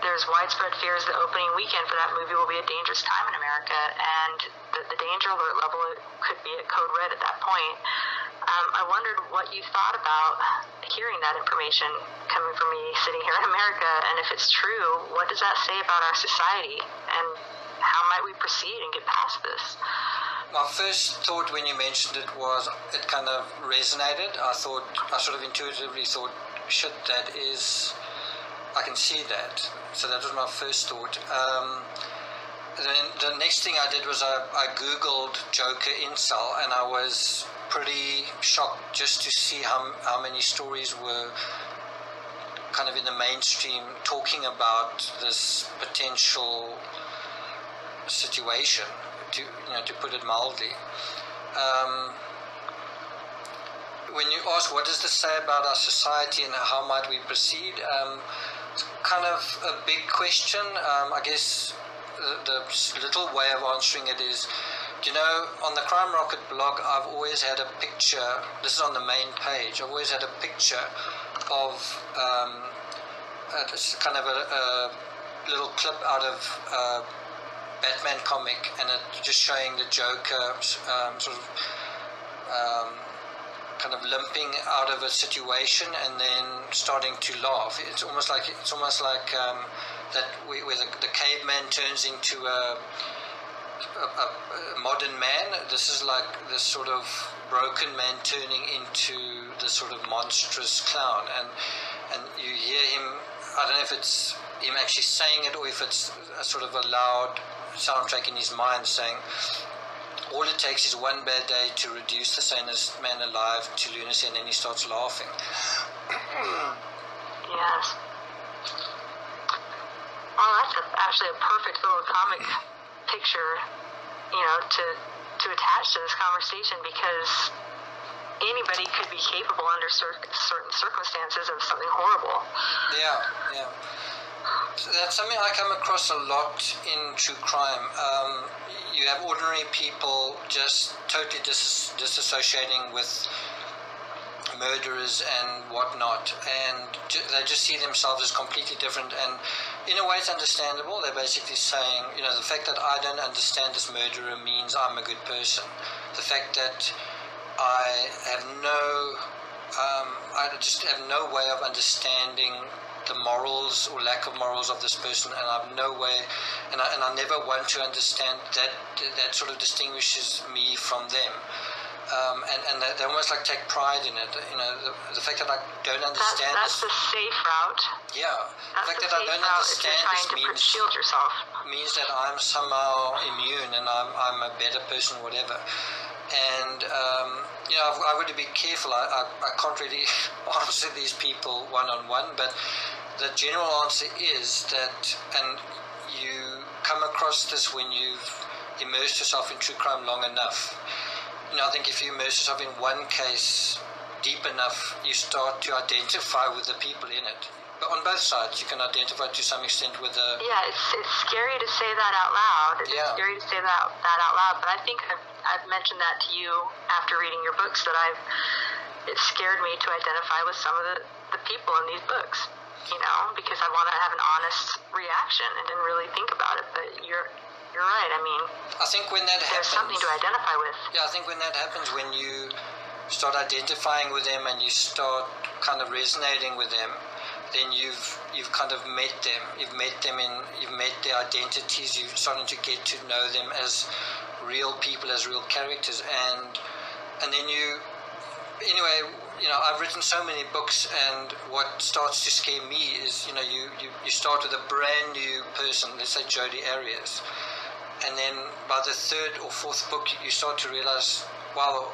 there's widespread fears the opening weekend for that movie will be a dangerous time in America, and the danger alert level could be at code red at that point. I wondered what you thought about hearing that information coming from me sitting here in America, and if it's true, what does that say about our society, and how might we proceed and get past this? My first thought when you mentioned it was it kind of resonated. I sort of intuitively thought, shit, that is, I can see that. So that was my first thought. Then the next thing I did was I Googled Joker Incel, and I was pretty shocked just to see how many stories were kind of in the mainstream talking about this potential situation, to put it mildly. When you ask what does this say about our society and how might we proceed, it's kind of a big question. I guess the little way of answering it is, on the Crime Rocket blog, I've always had a picture. This is on the main page. I've always had a picture of it's kind of a little clip out of Batman comic, and it just showing the Joker kind of limping out of a situation and then starting to laugh. It's almost like that where the caveman turns into a modern man. This is like this sort of broken man turning into this sort of monstrous clown, and you hear him. I don't know if it's him actually saying it or if it's a sort of a loud soundtrack in his mind saying, all it takes is one bad day to reduce the sanest man alive to lunacy, and then he starts laughing. Yes. Well, that's actually a perfect little comic picture, to attach to this conversation, because anybody could be capable under certain circumstances of something horrible. Yeah. So that's something I come across a lot in true crime. You have ordinary people just totally disassociating with murderers and whatnot, and they just see themselves as completely different, and in a way it's understandable. They're basically saying, the fact that I don't understand this murderer means I'm a good person. The fact that I just have no way of understanding the morals or lack of morals of this person, and I have no way, and I never want to understand that sort of distinguishes me from them. And they almost like take pride in it. The fact that I don't understand that's the safe route. Yeah, the fact that I don't understand this means that I'm somehow immune and I'm a better person, whatever. And I've got to be careful. I can't really answer these people one-on-one, but the general answer is that, and you come across this when you've immersed yourself in true crime long enough. I think if you immerse yourself in one case deep enough, you start to identify with the people in it. But on both sides, you can identify to some extent with the... Yeah, it's scary to say that out loud. It's scary to say that out loud, but I think I've mentioned that to you after reading your books, that it scared me to identify with some of the people in these books, because I want to have an honest reaction and didn't really think about it, but you're right. I mean, I think when that happens, there's something to identify with. Yeah, I think when that happens, when you start identifying with them and you start kind of resonating with them, then you've kind of met them. You've met their identities. You're starting to get to know them as real people, as real characters, and then anyway, I've written so many books, and what starts to scare me is, you start with a brand new person, let's say Jodi Arias, and then by the third or fourth book, you start to realize, wow,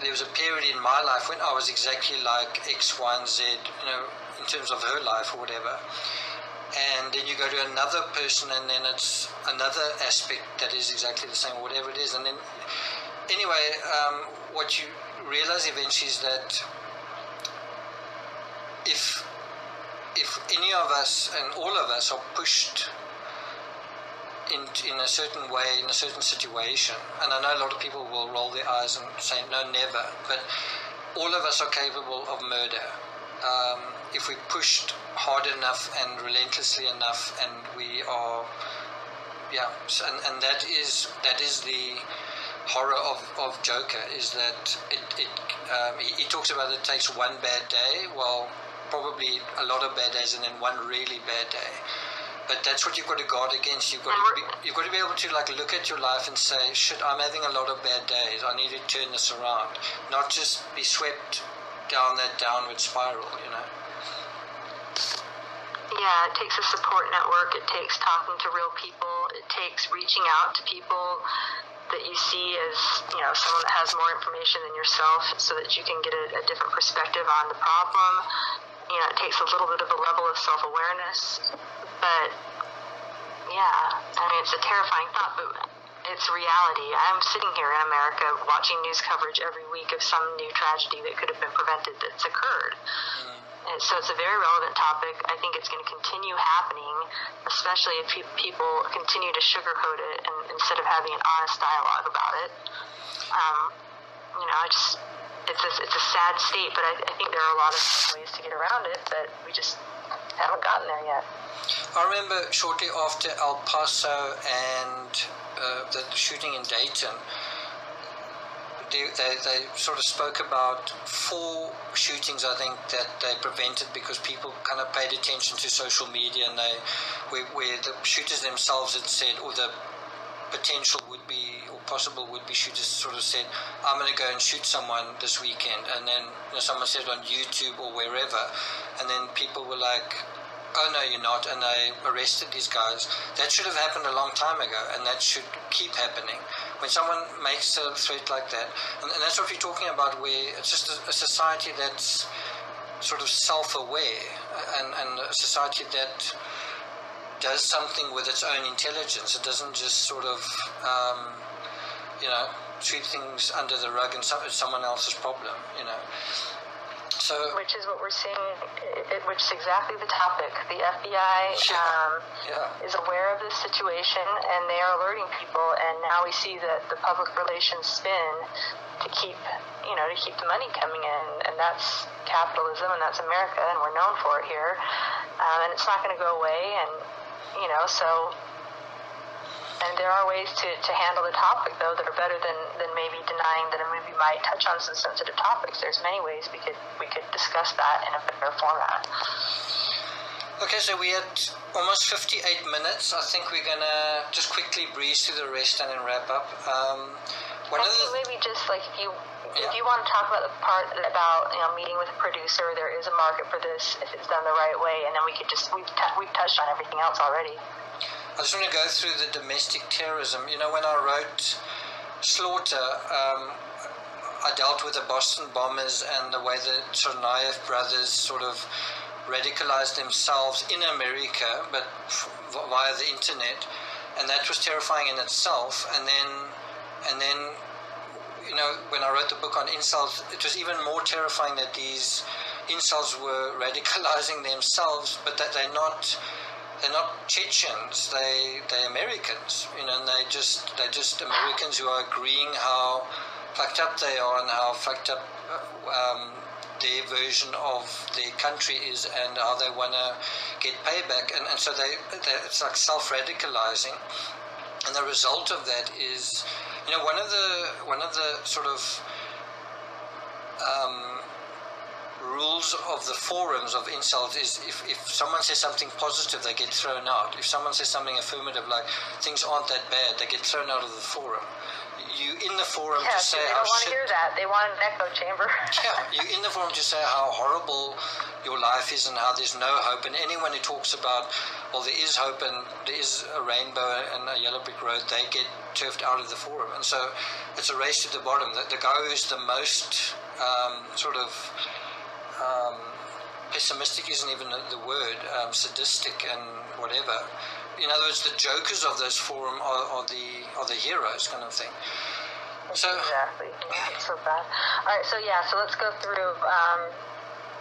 there was a period in my life when I was exactly like X, Y, and Z, in terms of her life or whatever. And then you go to another person, and then it's another aspect that is exactly the same, whatever it is. And then, anyway, what you realize eventually is that if any of us and all of us are pushed in a certain way, in a certain situation, and I know a lot of people will roll their eyes and say, no, never, but all of us are capable of murder. If we pushed hard enough and relentlessly enough, and we are, and that is the horror of Joker, is that he talks about it takes one bad day, well, probably a lot of bad days and then one really bad day. But that's what you've got to guard against. You've got to be able to like look at your life and say, shit, I'm having a lot of bad days. I need to turn this around. Not just be swept down that downward spiral, you know. Yeah, it takes a support network. It takes talking to real people. It takes reaching out to people that you see as, you know, someone that has more information than yourself, so that you can get a different perspective on the problem. You know, it takes a little bit of a level of self-awareness. But, yeah, I mean, it's a terrifying thought, but it's reality. I'm sitting here in America watching news coverage every week of some new tragedy that could have been prevented that's occurred. And so it's a very relevant topic. I think it's going to continue happening, especially if people continue to sugarcoat it and instead of having an honest dialogue about it. You know, it's a sad state, but I think there are a lot of ways to get around it, but we just haven't gotten there yet. I remember shortly after El Paso and the shooting in Dayton, they sort of spoke about 4 shootings, I think, that they prevented because people kind of paid attention to social media, and where the shooters themselves had said, or the potential would-be or possible would-be shooters sort of said, I'm going to go and shoot someone this weekend, and then, you know, someone said on YouTube or wherever, and then people were like, oh no, you're not, and they arrested these guys. That should have happened a long time ago, and that should keep happening. When someone makes a threat like that, and that's what we're talking about, where it's just a society that's sort of self-aware, and a society that does something with its own intelligence. It doesn't just sort of, you know, sweep things under the rug and it's someone else's problem, you know. So, which is what we're seeing, which is exactly the topic. The FBI is aware of this situation, and they are alerting people, and now we see that the public relations spin to keep the money coming in, and that's capitalism, and that's America, and we're known for it here, and it's not going to go away, and, you know, so... And there are ways to handle the topic, though, that are better than maybe denying that a movie might touch on some sensitive topics. There's many ways we could discuss that in a better format. Okay, so we had almost 58 minutes. I think we're going to just quickly breeze through the rest and then wrap up. Maybe just like if you want to talk about the part about, you know, meeting with a producer, there is a market for this if it's done the right way, and then we could just we've touched on everything else already. I just want to go through the domestic terrorism. You know, when I wrote Slaughter, I dealt with the Boston bombers and the way the Tsarnaev brothers sort of radicalized themselves in America, but via the internet, and that was terrifying in itself. And then, you know, when I wrote the book on incels, it was even more terrifying that these incels were radicalizing themselves, but that they're not Chechens, they're Americans, you know, and they're just Americans who are agreeing how fucked up they are and how fucked up their version of their country is and how they want to get payback, and so it's like self-radicalizing, and the result of that is, you know, one of the sort of rules of the forums of incels is if someone says something positive, they get thrown out. If someone says something affirmative, like things aren't that bad, they get thrown out of the forum. You in the forum to say they don't want to hear that. They want an echo chamber. You in the forum to say how horrible your life is and how there's no hope. And anyone who talks about, well, there is hope and there is a rainbow and a yellow brick road, they get turfed out of the forum. And so it's a race to the bottom. The guy who's the most pessimistic isn't even the word, sadistic and whatever. In other words, the jokers of those forum are the heroes, kind of thing. So exactly. Yeah, it's so bad. All right, so let's go through.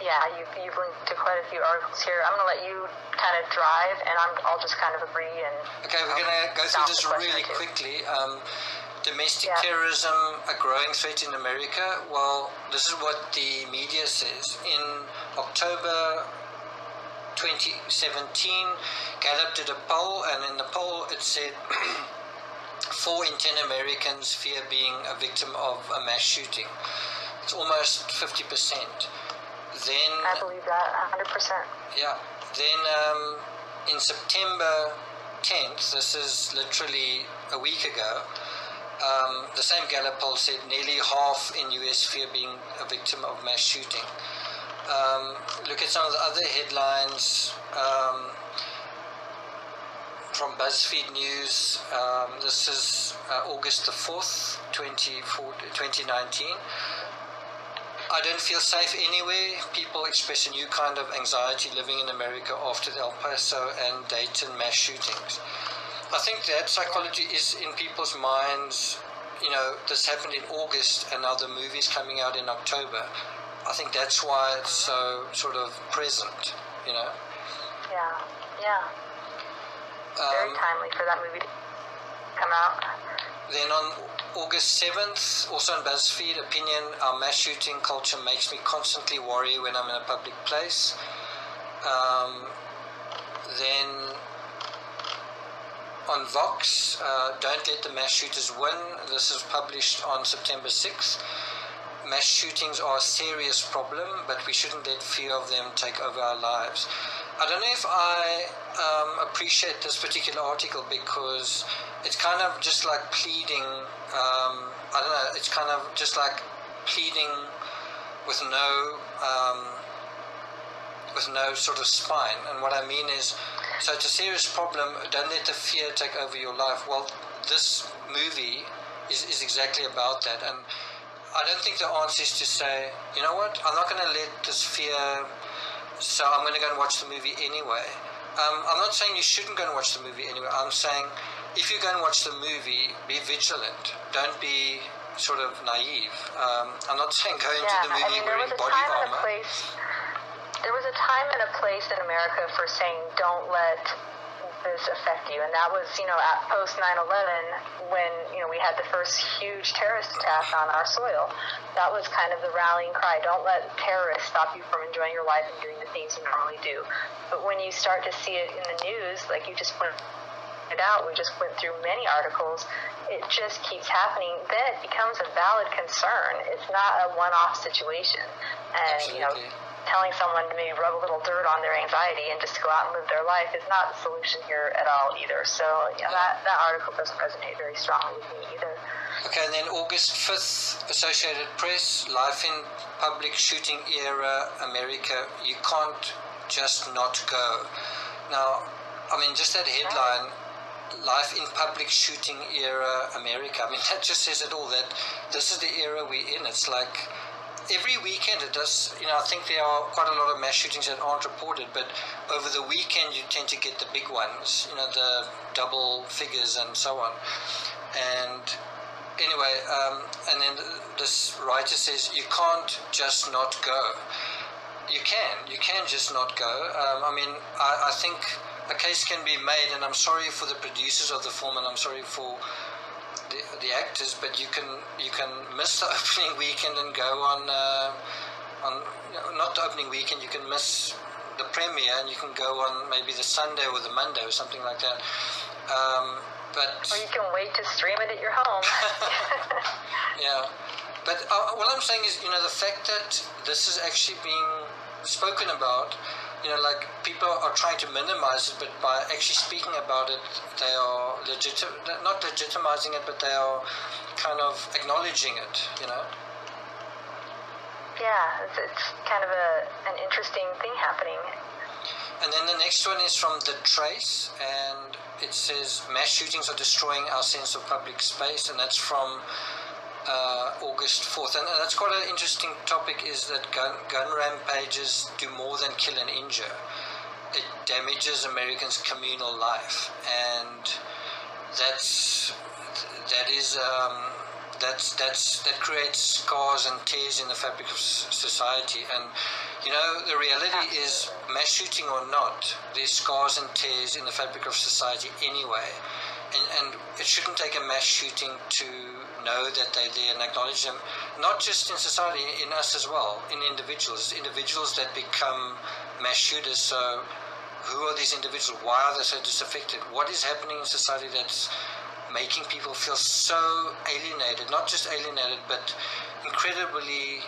You've linked to quite a few articles here. I'm going to let you kind of drive, and I'll just kind of agree and. Okay, we're going to go through this really quickly. Domestic terrorism, a growing threat in America. Well, this is what the media says. In October 2017, Gallup did a poll, and in the poll it said 4 in 10 Americans fear being a victim of a mass shooting. It's almost 50%. Then I believe that 100%. Yeah. Then in September 10th, this is literally a week ago, the same Gallup poll said nearly half in US fear being a victim of mass shooting. Look at some of the other headlines from BuzzFeed News. This is August the 4th, 2019. I don't feel safe anywhere. People express a new kind of anxiety living in America after the El Paso and Dayton mass shootings. I think that psychology is in people's minds. You know, this happened in August and now the movie's coming out in October. I think that's why it's so sort of present, you know? Yeah. Very timely for that movie to come out. Then on August 7th, also on BuzzFeed, opinion, our mass shooting culture makes me constantly worry when I'm in a public place. Then on Vox, don't let the mass shooters win. This is published on September 6th. Mass shootings are a serious problem, but we shouldn't let fear of them take over our lives. I don't know if I appreciate this particular article because it's kind of just like pleading, I don't know, it's kind of just like pleading with no sort of spine. And what I mean is, so it's a serious problem, don't let the fear take over your life. Well, this movie is exactly about that. And I don't think the answer is to say, you know what, I'm not going to let this fear, so I'm going to go and watch the movie anyway. I'm not saying you shouldn't go and watch the movie anyway. I'm saying if you go and watch the movie, be vigilant. Don't be sort of naive. I'm not saying go into the movie wearing body armor. There was a time and a place in America for saying don't let this affect you, and that was, at post 9/11 when we had the first huge terrorist attack on our soil. That was kind of the rallying cry. Don't let terrorists stop you from enjoying your life and doing the things you normally do. But when you start to see it in the news, like you just pointed out, we just went through many articles, it just keeps happening. Then it becomes a valid concern. It's not a one-off situation. And Absolutely. Telling someone to maybe rub a little dirt on their anxiety and just go out and live their life is not the solution here at all either. So that article doesn't resonate very strongly with me either. Okay, and then August 5th, Associated Press, life in public shooting era, America, you can't just not go. Now, I mean, just that headline, life in public shooting era, America, I mean, that just says it all, that this is the era we're in. It's like every weekend it does, I think there are quite a lot of mass shootings that aren't reported, but over the weekend you tend to get the big ones, the double figures and so on. And anyway, and then this writer says, you can't just not go. You can just not go. I mean, I think a case can be made, and I'm sorry for the producers of the film, and I'm sorry for the actors, but you can miss the opening weekend and go on not the opening weekend, you can miss the premiere and you can go on maybe the Sunday or the Monday or something like that. Or you can wait to stream it at your home. Yeah, but what I'm saying is, the fact that this is actually being spoken about, like people are trying to minimize it, but by actually speaking about it, they are not legitimizing it, but they are kind of acknowledging it, Yeah, it's kind of an interesting thing happening. And then the next one is from The Trace, and it says, mass shootings are destroying our sense of public space, and that's from August 4th. And that's quite an interesting topic, is that gun rampages do more than kill and injure. It damages Americans' communal life, and that is that creates scars and tears in the fabric of society. And the reality is, mass shooting or not, there's scars and tears in the fabric of society anyway. And it shouldn't take a mass shooting to know that they're there and acknowledge them, not just in society, in us as well, in individuals that become mass shooters. So who are these individuals? Why are they so disaffected? What is happening in society that's making people feel so alienated, not just alienated, but incredibly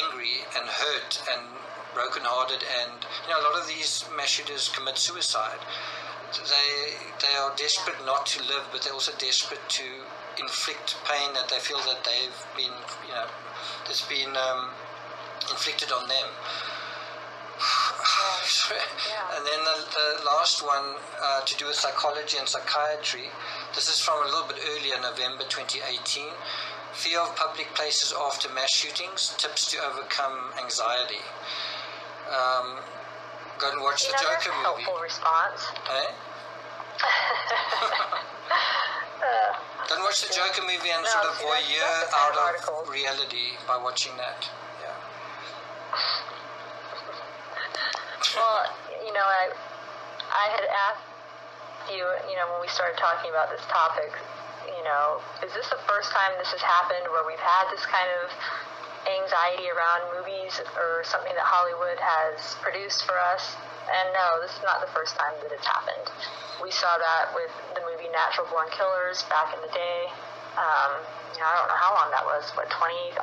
angry and hurt and brokenhearted? And a lot of these mass shooters commit suicide. They are desperate not to live, but they're also desperate to inflict pain that they feel that they've been, that's been inflicted on them. And then the last one, to do with psychology and psychiatry. This is from a little bit earlier, November 2018. Fear of public places after mass shootings, tips to overcome anxiety. Go and watch the Joker movie. Helpful response. Eh? Go and watch the Joker movie and sort of voyeur out of reality by watching that. Yeah. Well, I had asked you, when we started talking about this topic, is this the first time this has happened where we've had this kind of anxiety around movies or something that Hollywood has produced for us? And no, this is not the first time that it's happened. We saw that with the movie Natural Born Killers back in the day. I don't know how long that was, 20,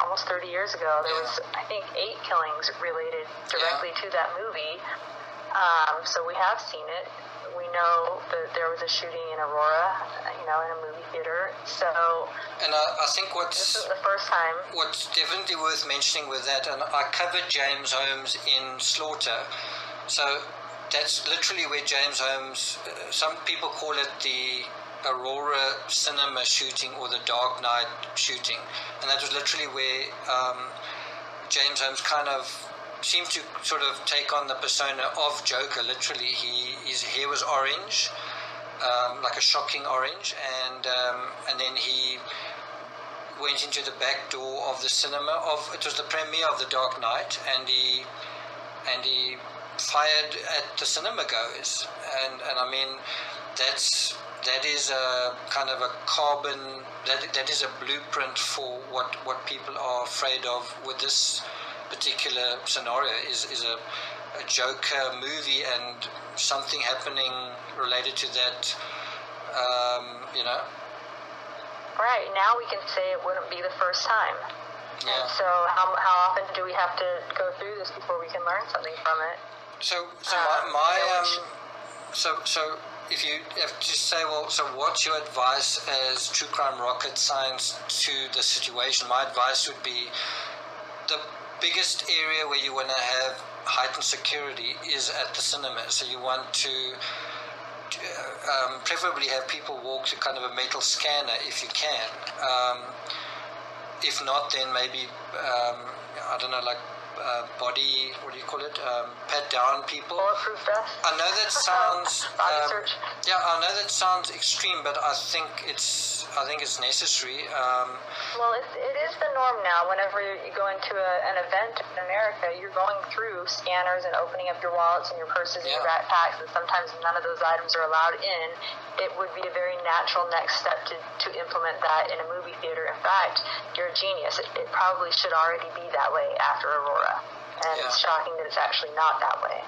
almost 30 years ago. There was, I think, 8 killings related directly to that movie. So we have seen it. We know that there was a shooting in Aurora, in a movie theater. So, and I think this is the first time. What's definitely worth mentioning with that, and I covered James Holmes in Slaughter. So that's literally where James Holmes, some people call it the Aurora cinema shooting or the Dark Knight shooting. And that was literally where James Holmes kind of seemed to sort of take on the persona of Joker. Literally, his hair was orange, like a shocking orange, and then he went into the back door of the cinema. It was the premiere of The Dark Knight, and he fired at the cinema goers, and I mean that is a kind of a carbon, that is a blueprint for what people are afraid of with this particular scenario is a Joker movie and something happening related to that, Right, now we can say it wouldn't be the first time. Yeah. And so how often do we have to go through this before we can learn something from it? So if you have to say, well, so what's your advice as true crime rocket science to the situation? My advice would be the biggest area where you want to have heightened security is at the cinema. So you want to preferably have people walk through kind of a metal scanner if you can. If not, then maybe, I don't know, like body, what do you call it? Pat down people. Bulletproof vest. I know that sounds body search. Yeah, I know that sounds extreme, but I think it's necessary. Well, it is the norm now. Whenever you go into an event in America, you're going through scanners and opening up your wallets and your purses and your backpacks, and sometimes none of those items are allowed in. It would be a very natural next step to implement that in a movie theater. In fact, you're a genius. It probably should already be that way after Aurora. And it's shocking that it's actually not that way.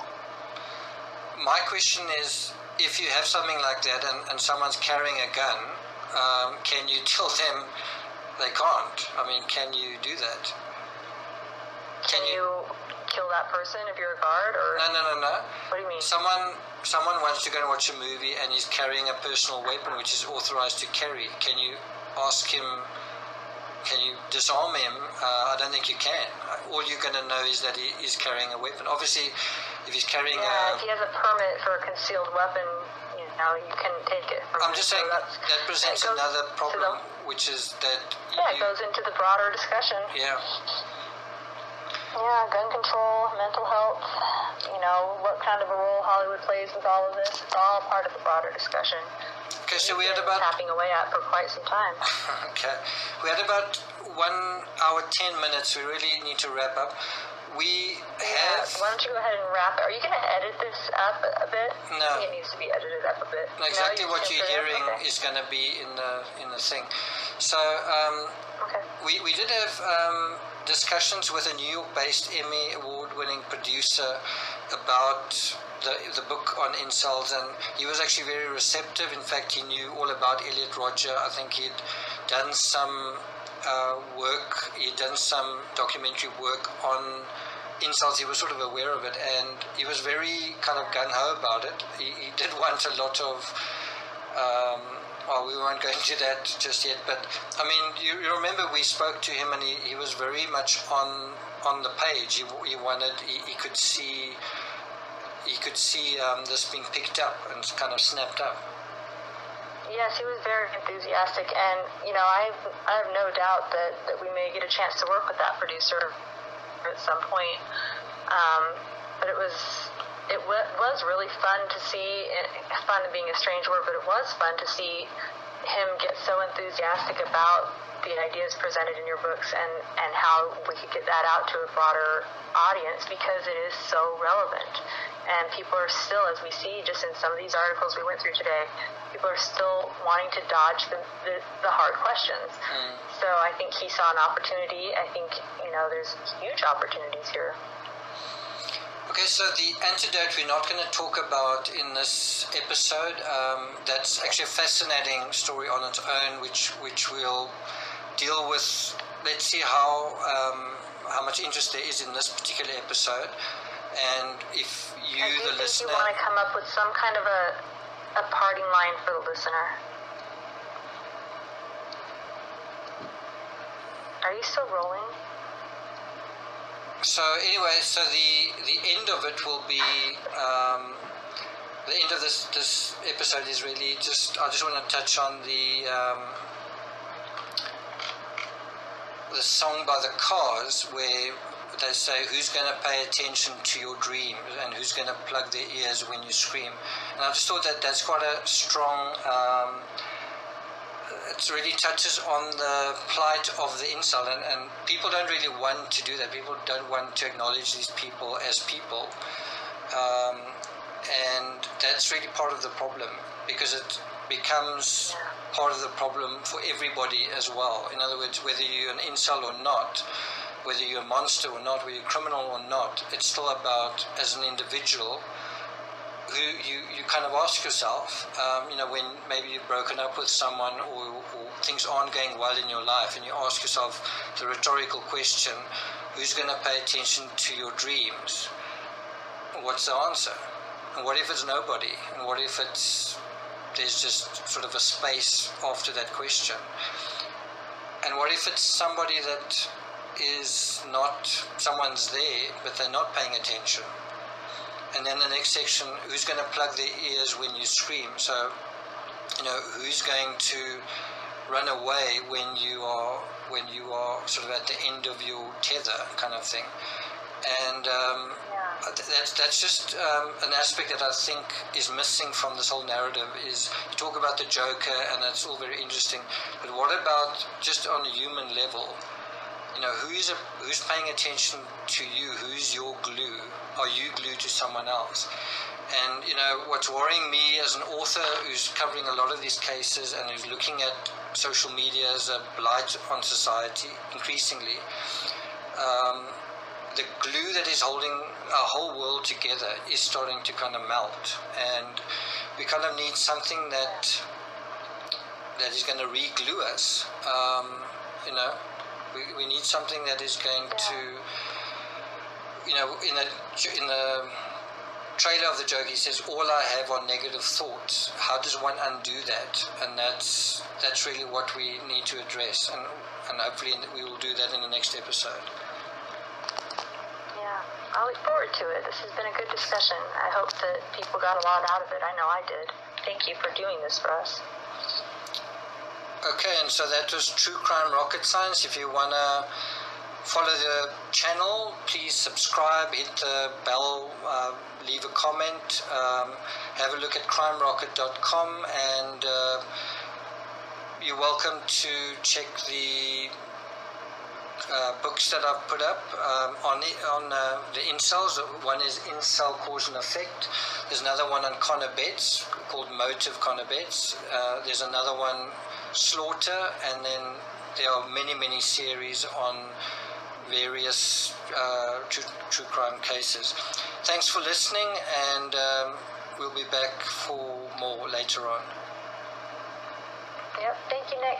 My question is, if you have something like that and someone's carrying a gun, can you tell them they can't? I mean, can you do that? Can you kill that person if you're a guard? Or No. What do you mean? Someone wants to go and watch a movie and he's carrying a personal weapon which is authorized to carry. Can you ask him, can you disarm him? I don't think you can. All you're going to know is that he is carrying a weapon. Obviously, if he's carrying if he has a permit for a concealed weapon, you can take it from I'm just saying that presents another problem, which is that it goes into the broader discussion. Yeah, gun control, mental health, what kind of a role Hollywood plays with all of this. It's all part of the broader discussion. Okay, so we you've had been about tapping away at for quite some time. okay, we had about 1 hour 10 minutes. We really need to wrap up. We have. Why don't you go ahead and wrap it? Are you going to edit this up a bit? No. I think it needs to be edited up a bit. No, exactly No, what you're hearing okay. is going to be in the thing. So Okay. we did have discussions with a New York-based Emmy award-winning producer about the book on incels, and he was actually very receptive. In fact, he knew all about Elliot Rodger. I think he'd done some work. He'd done some documentary work on incels. He was sort of aware of it, and he was very kind of gung-ho about it. He did want a lot of well, we won't go into that just yet, but I mean, you remember we spoke to him, and he was very much on the page. He wanted, he could see this being picked up and kind of snapped up. Yes, he was very enthusiastic, and I have no doubt that we may get a chance to work with that producer at some point. But it was really fun to see. Fun being a strange word, but it was fun to see him get so enthusiastic about the ideas presented in your books, and how we could get that out to a broader audience, because it is so relevant. And people are still, as we see just in some of these articles we went through today, people are still wanting to dodge the hard questions. So I think he saw an opportunity. I think, there's huge opportunities here. Okay, so the antidote we're not going to talk about in this episode. That's actually a fascinating story on its own, which we'll deal with. Let's see how much interest there is in this particular episode. And if you, the listener, you want to come up with some kind of a parting line for the listener. Are you still rolling? So anyway, so the end of it will be the end of this episode is really just, I just want to touch on the song by the Cars, where they say, who's going to pay attention to your dreams, and who's going to plug their ears when you scream. And I just thought that's quite a strong, it really touches on the plight of the incel, and people don't really want to do that. People don't want to acknowledge these people as people, and that's really part of the problem, because it becomes part of the problem for everybody as well. In other words, whether you're an incel or not, whether you're a monster or not, whether you're a criminal or not, it's still about, as an individual, who you kind of ask yourself, when maybe you've broken up with someone, or things aren't going well in your life, and you ask yourself the rhetorical question, who's going to pay attention to your dreams? What's the answer? And what if it's nobody? And what if there's just sort of a space after that question? And what if it's somebody that is not, someone's there, but they're not paying attention? And then the next section, who's going to plug their ears when you scream? So, who's going to run away when you are sort of at the end of your tether, kind of thing. And that's just an aspect that I think is missing from this whole narrative. Is you talk about the Joker, and that's all very interesting, but what about just on a human level? Who's paying attention to you? Who's your glue? Are you glued to someone else? And what's worrying me as an author who's covering a lot of these cases, and who's looking at social media as a blight on society increasingly, the glue that is holding our whole world together is starting to kind of melt, and we kind of need something that is going to re-glue us. We need something that is going to, in the trailer of the Joker, he says, all I have are negative thoughts. How does one undo that? And that's really what we need to address, and hopefully we will do that in the next episode. Yeah, I look forward to it. This has been a good discussion. I hope that people got a lot out of it. I know I did. Thank you for doing this for us. Okay, and so that was True Crime Rocket Science. If you want to follow the channel, please subscribe, hit the bell leave a comment. Have a look at crimerocket.com, and you're welcome to check the books that I've put up on the Incels. One is Incel Cause and Effect. There's another one on Connor Betts called Motive Connor Betts. There's another one, Slaughter, and then there are many series on various true crime cases. Thanks for listening, and we'll be back for more later on. Yep, thank you, Nick.